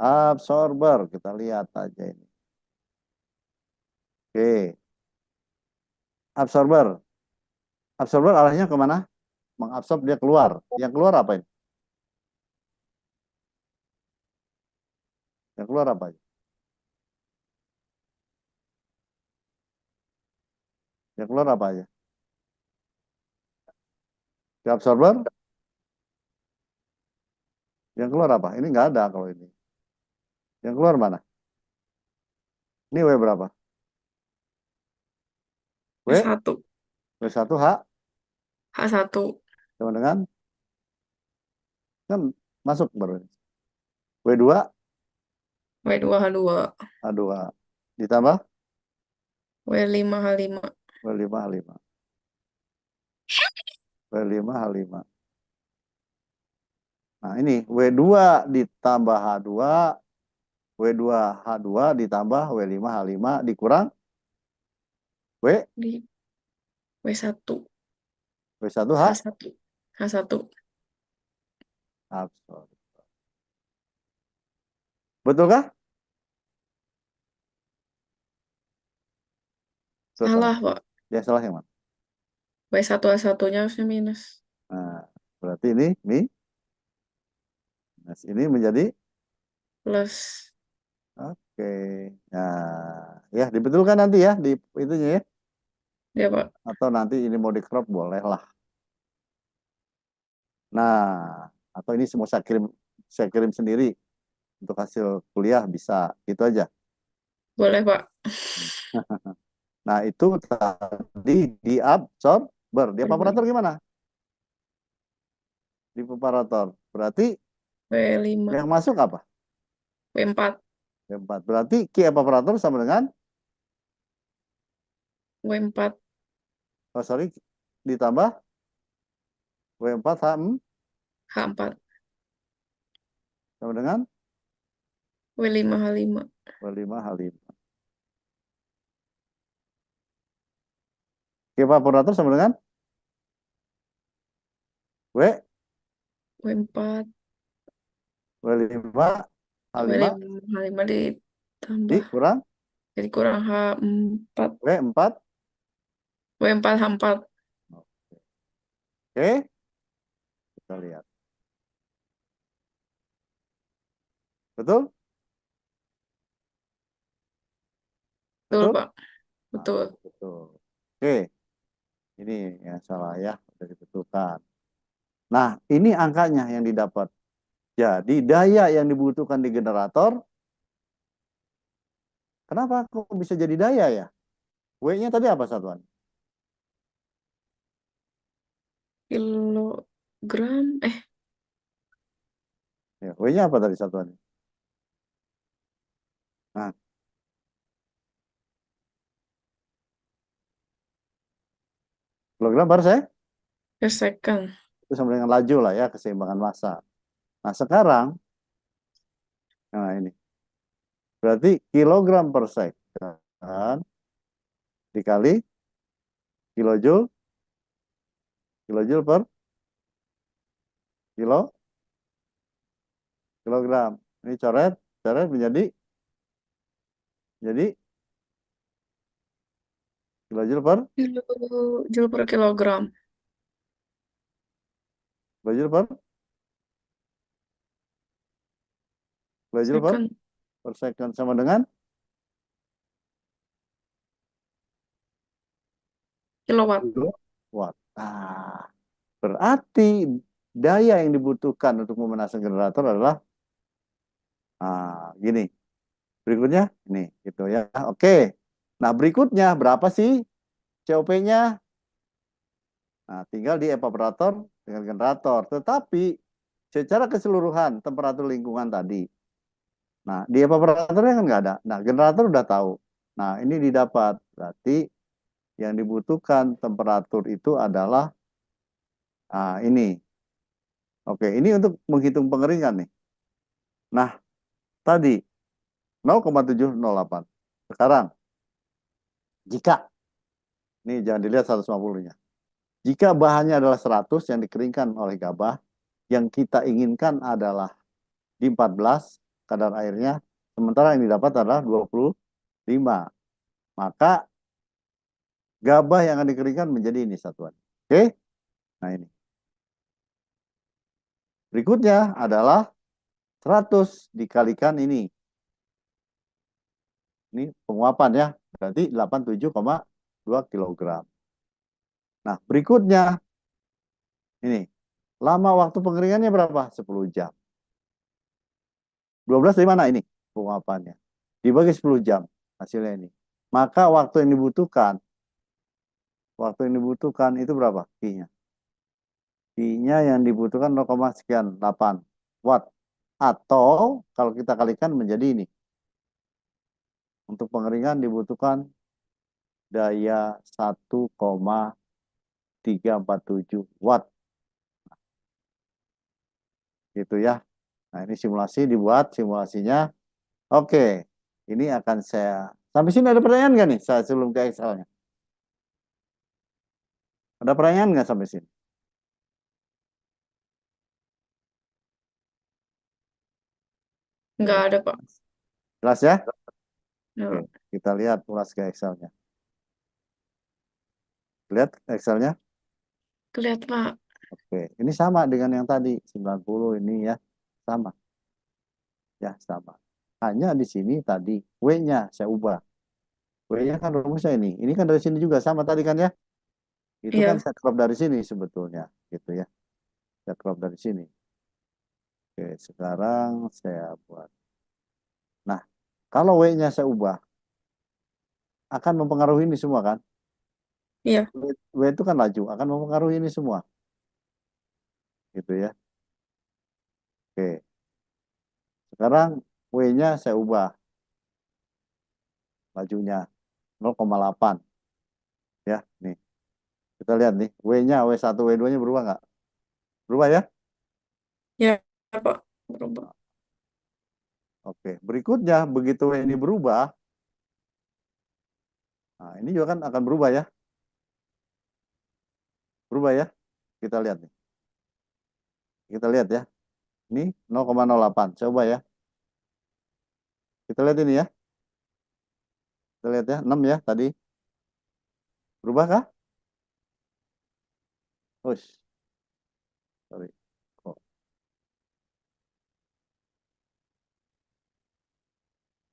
Absorber kita lihat aja ini. Oke. Absorber. Absorber arahnya kemana? Mengabsorb dia keluar. Yang keluar apa ini? Yang keluar apa aja? Yang keluar apa aja? Di absorber? Yang keluar apa? Ini nggak ada kalau ini. Yang keluar mana? Ini W berapa? W? H1. W1 H H1. sama dengan kan masuk baru ini. W2 W2H2. H2 ditambah W5H5. W5 H5. W5 H5. Nah, ini W2 ditambah H2, W2 H2 ditambah W5 H5 dikurang W Di W1. W1 H H1. H1. absorb. Betulkah? Betul, Salah, Pak. Ya salah yang mana? W1 H1-nya harusnya minus. Nah, berarti ini minus ini menjadi Plus. oke. Nah, ya dibetulkan nanti ya di itunya ya. Ya, Pak. Atau nanti ini mau di crop boleh lah. Nah, atau ini semua saya kirim sendiri untuk hasil kuliah bisa. Itu aja. Boleh, Pak. Nah, itu tadi di absorber. Di evaporator gimana? Di evaporator. Berarti W5. yang masuk apa? W4. W4. Berarti Q evaporator sama dengan W4. oh sorry ditambah W4 H4 H4. sama dengan W5H5. W5 H5. Q evaporator sama dengan W4. W5 H5 W5H5 ditambah. dikurang Jadi kurang H4. W4. W4H4. Oke, kita lihat. Betul? Betul, Betul? Pak. Betul. Betul. Oke, ini yang salah ya, sudah dibetulkan. Nah, ini angkanya yang didapat. Jadi daya yang dibutuhkan di generator, kenapa kok bisa jadi daya ya? W-nya tadi apa satuan? Kilogram. Ya, W-nya apa tadi satuannya? Nah, Kilogram per second. itu sama dengan laju lah ya, keseimbangan massa. Nah, sekarang, nah ini. Berarti kilogram per second dikali kilojoule, kilojoule per kilogram. Ini coret menjadi kilojoule per Joule per kilogram. kilojoule per kilojoule Second. per second sama dengan Kilowatt. kilowatt. Nah, berarti daya yang dibutuhkan untuk memanaskan generator adalah gini. Berikutnya ini gitu ya. Oke. Nah, berikutnya berapa sih COP-nya? Nah, tinggal di evaporator dengan generator. Tetapi secara keseluruhan temperatur lingkungan tadi. Nah, di evaporatornya kan nggak ada. Nah, generator udah tahu. Nah, ini didapat. Berarti yang dibutuhkan temperatur itu adalah ini. Oke, ini untuk menghitung pengeringan nih. Nah, tadi 0,708. Sekarang, jika, ini jangan dilihat 150-nya. Jika bahannya adalah 100 yang dikeringkan oleh gabah, yang kita inginkan adalah di 14 kadar airnya, sementara yang didapat adalah 25. Maka gabah yang akan dikeringkan menjadi ini satuan. Oke? Nah ini. Berikutnya adalah 100 dikalikan ini. Ini penguapan ya, berarti 87,2 kg. Nah, berikutnya ini. Lama waktu pengeringannya berapa? 10 jam. 12 dari mana ini? Penguapannya. Dibagi 10 jam hasilnya ini. Maka waktu yang dibutuhkan itu berapa? Q-nya. Q-nya yang dibutuhkan 0, sekian 8 watt. Atau kalau kita kalikan menjadi ini. Untuk pengeringan dibutuhkan daya 1,347 watt. Gitu ya. Nah, ini simulasi dibuat simulasinya. Oke. Ini akan saya sampai sini ada pertanyaan nggak nih? Saya sebelum ke Excel-nya. Ada pertanyaan nggak sampai sini? Nggak ada, Pak. Jelas ya? Ya, Oke, kita lihat ulas ke Excel-nya. Lihat Excel-nya. kelihatan, Pak. Oke, ini sama dengan yang tadi 90 ini ya, sama. Ya, sama. Hanya di sini tadi W-nya saya ubah. W-nya kan rumusnya ini. Ini kan dari sini juga sama tadi kan ya? Itu kan Iya. saya crop dari sini sebetulnya, gitu ya. Saya crop dari sini. Oke, sekarang saya buat. Nah, kalau W-nya saya ubah, akan mempengaruhi ini semua kan? Iya. W itu kan laju, akan mempengaruhi ini semua. Gitu ya. Oke. Sekarang W-nya saya ubah. Lajunya 0,8. Ya, nih. Kita lihat nih. W-nya, W1, W2-nya berubah nggak? Berubah ya? Ya, Pak. Berubah. Oke. Berikutnya, begitu W ini berubah, nah ini juga kan akan berubah ya. Berubah ya. Kita lihat nih. Kita lihat ya. Ini 0,08. Coba ya. Kita lihat ini ya. Kita lihat ya. 6 ya tadi. Berubah kah? Ush. Sorry. Kok.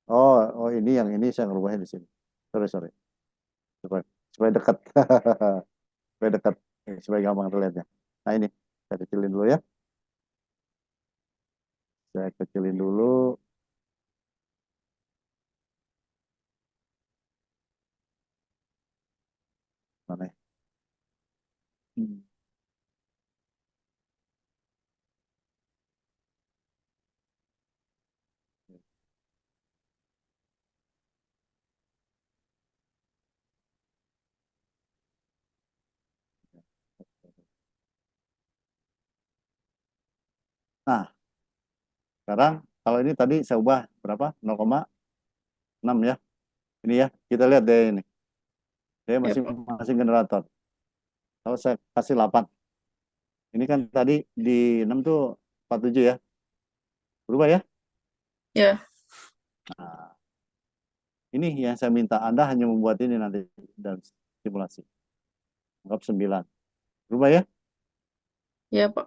Oh, ini yang ini saya ngerubahnya di sini. Sorry. Supaya dekat. Supaya dekat. Supaya gampang terlihatnya. Nah ini. Saya kecilin dulu ya. Saya kecilin dulu. Mana ya? Nah, sekarang kalau ini tadi saya ubah berapa? 0,6 ya. Ini ya, kita lihat deh ini. Dia Ya, masih Pak. masih generator. Kalau saya kasih 8. Ini kan tadi di 6 tuh 47 ya. Berubah ya? Ya, Nah, ini yang saya minta. Anda hanya membuat ini nanti dalam simulasi. Anggap 9. Berubah ya? ya, Pak.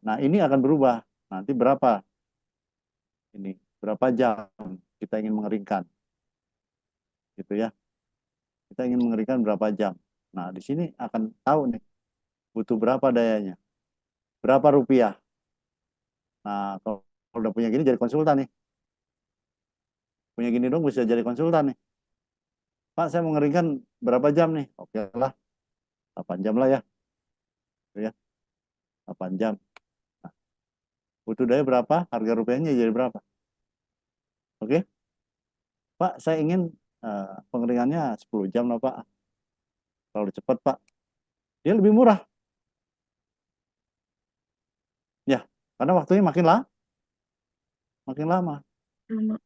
Nah, ini akan berubah. Nanti berapa? Ini berapa jam kita ingin mengeringkan, gitu ya? Kita ingin mengeringkan berapa jam. Nah, di sini akan tahu nih butuh berapa dayanya, berapa rupiah. Nah, kalau udah punya gini jadi konsultan nih. Punya gini dong bisa jadi konsultan nih. Pak, saya mau mengeringkan berapa jam nih? Oke lah, 8 jam lah ya. Gitu ya, 8 jam. Nah, butuh daya berapa? Harga rupiahnya jadi berapa? Oke, Pak, saya ingin pengeringannya 10 jam lah Pak. Kalau cepat Pak, dia lebih murah. Ya, karena waktunya makin lama. Sama.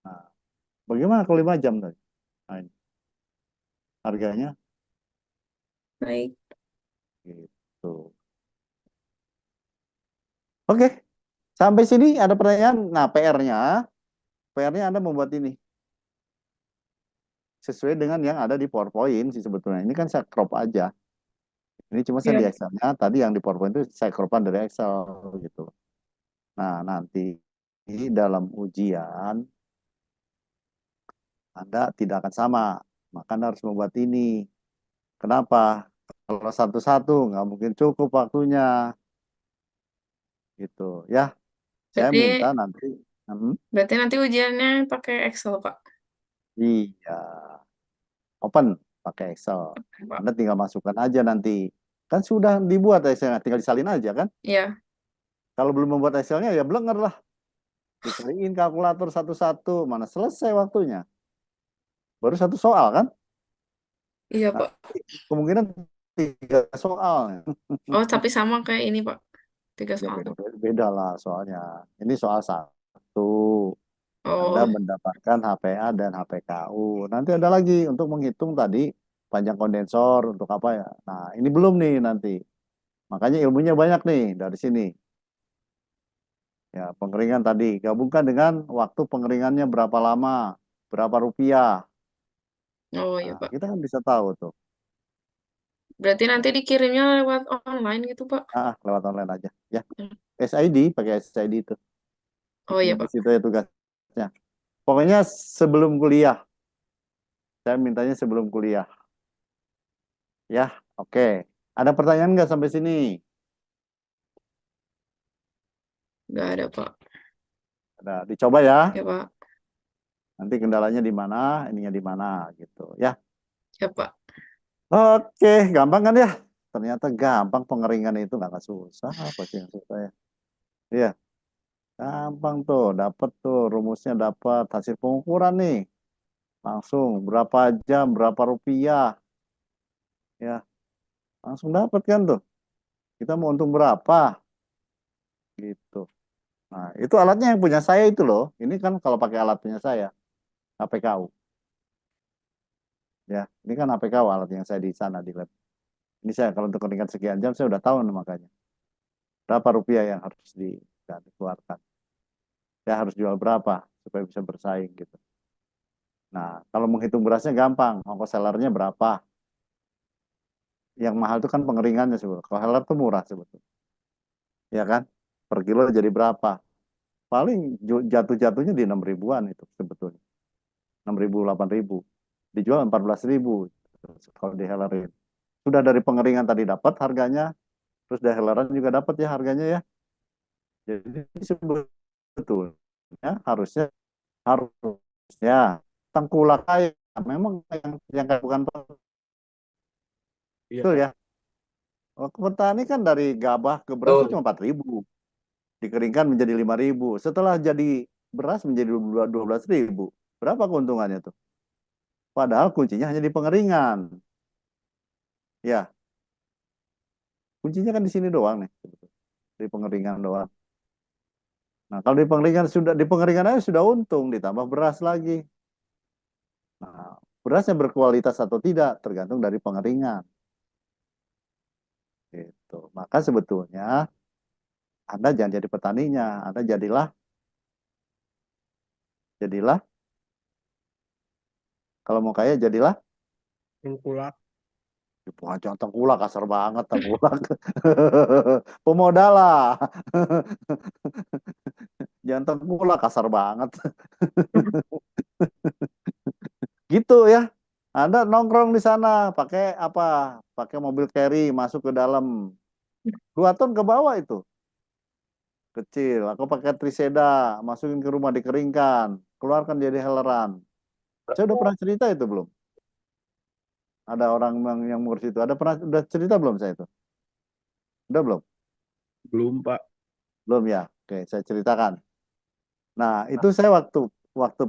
Nah, bagaimana kalau 5 jam tadi? Nah, ini harganya Baik. gitu. Oke, sampai sini ada pertanyaan. Nah, PR-nya Anda membuat ini sesuai dengan yang ada di PowerPoint sih sebetulnya. Ini kan saya crop aja. Ini cuma saya Ya, di Excel-nya. Tadi yang di PowerPoint itu saya cropan dari Excel gitu. Nah, nanti dalam ujian Anda tidak akan sama. Maka Anda harus membuat ini. Kenapa? Kalau satu-satu nggak mungkin cukup waktunya. Gitu ya. Saya berarti minta nanti. berarti nanti ujiannya pakai Excel, Pak. Iya. Open pakai Excel. Pak. Anda tinggal masukkan aja nanti. Kan sudah dibuat Excel, tinggal disalin aja kan. Iya, Kalau belum membuat Excel-nya ya blenger lah. Dicariin kalkulator satu-satu, mana selesai waktunya. Baru satu soal kan. iya, Nah, Pak. kemungkinan 3 soal. Oh, tapi sama kayak ini, Pak. 3 Ya soal. beda lah soalnya. Ini soal 1. Anda Oh, mendapatkan HPA dan HPKU. Nanti ada lagi untuk menghitung tadi panjang kondensor untuk apa ya. Nah, ini belum nih nanti. Makanya ilmunya banyak nih dari sini. Ya, pengeringan tadi gabungkan dengan waktu pengeringannya berapa lama, berapa rupiah. oh iya, Nah, Pak. kita kan bisa tahu tuh. Berarti nanti dikirimnya lewat online gitu, Pak. Lewat online aja ya. Hmm. SID pakai SID itu. Oh iya, Di Pak. situ ya tugasnya. Pokoknya sebelum kuliah. Saya mintanya sebelum kuliah. Ya, oke. Ada pertanyaan nggak sampai sini? Nggak ada, Pak. Ada, dicoba ya. Ya, Pak. Nanti kendalanya di mana, ininya di mana gitu ya. Ya, Pak. Oke, gampang kan ya? Ternyata gampang pengeringan itu nggak susah. Apa sih yang susah ya? Iya, gampang tuh. Dapat tuh rumusnya, dapat hasil pengukuran nih. Langsung berapa jam, berapa rupiah, ya langsung dapat kan tuh. Kita mau untung berapa gitu. Nah, itu alatnya yang punya saya itu loh. Ini kan kalau pakai alat punya saya, HPKU. Ya, ini kan HPKU alat yang saya di sana di lab. Ini saya kalau untuk keringkan sekian jam saya udah tahu nih, makanya berapa rupiah yang harus dikeluarkan. Saya harus jual berapa supaya bisa bersaing gitu. Nah, kalau menghitung berasnya gampang, ongkos sellernya berapa. Yang mahal itu kan pengeringannya sebetulnya. Kalau seller itu murah sebetulnya. Ya kan? Per kilo jadi berapa? Paling jatuh-jatuhnya di 6 ribuan itu sebetulnya. 6 ribu, 8 ribu. Dijual 14 ribu kalau dihelerin. Sudah dari pengeringan tadi dapat harganya, terus deheleran juga dapat ya harganya ya. Jadi sebetulnya harusnya tengkulak aja. Memang yang bukan Iya, betul Pak. ya. Oh, petani kan dari gabah ke beras itu Betul. cuma 4 ribu. Dikeringkan menjadi 5 ribu. Setelah jadi beras menjadi 12 ribu. Berapa keuntungannya tuh? Padahal kuncinya hanya di pengeringan. Ya, kuncinya kan di sini doang nih. Di pengeringan doang. Nah, kalau di pengeringan aja sudah untung, ditambah beras lagi. Nah, berasnya berkualitas atau tidak tergantung dari pengeringan. Gitu. Maka sebetulnya Anda jangan jadi petaninya, Anda jadilah kalau mau kaya jadilah Tengkulak. bukan jangan tengkulak, kasar banget tengkulak. Pemodal lah. Jangan tengkulak, kasar banget. Gitu ya. Anda nongkrong di sana pakai apa? Pakai mobil carry masuk ke dalam 2 ton ke bawah itu. Kecil. Aku pakai triseda, masukin ke rumah dikeringkan, keluarkan jadi heleran. Saya udah pernah cerita itu belum? Ada orang yang ngurus itu. Udah cerita belum saya itu? Udah belum? Belum, Pak. Belum ya. Oke, saya ceritakan. Nah, itu saya waktu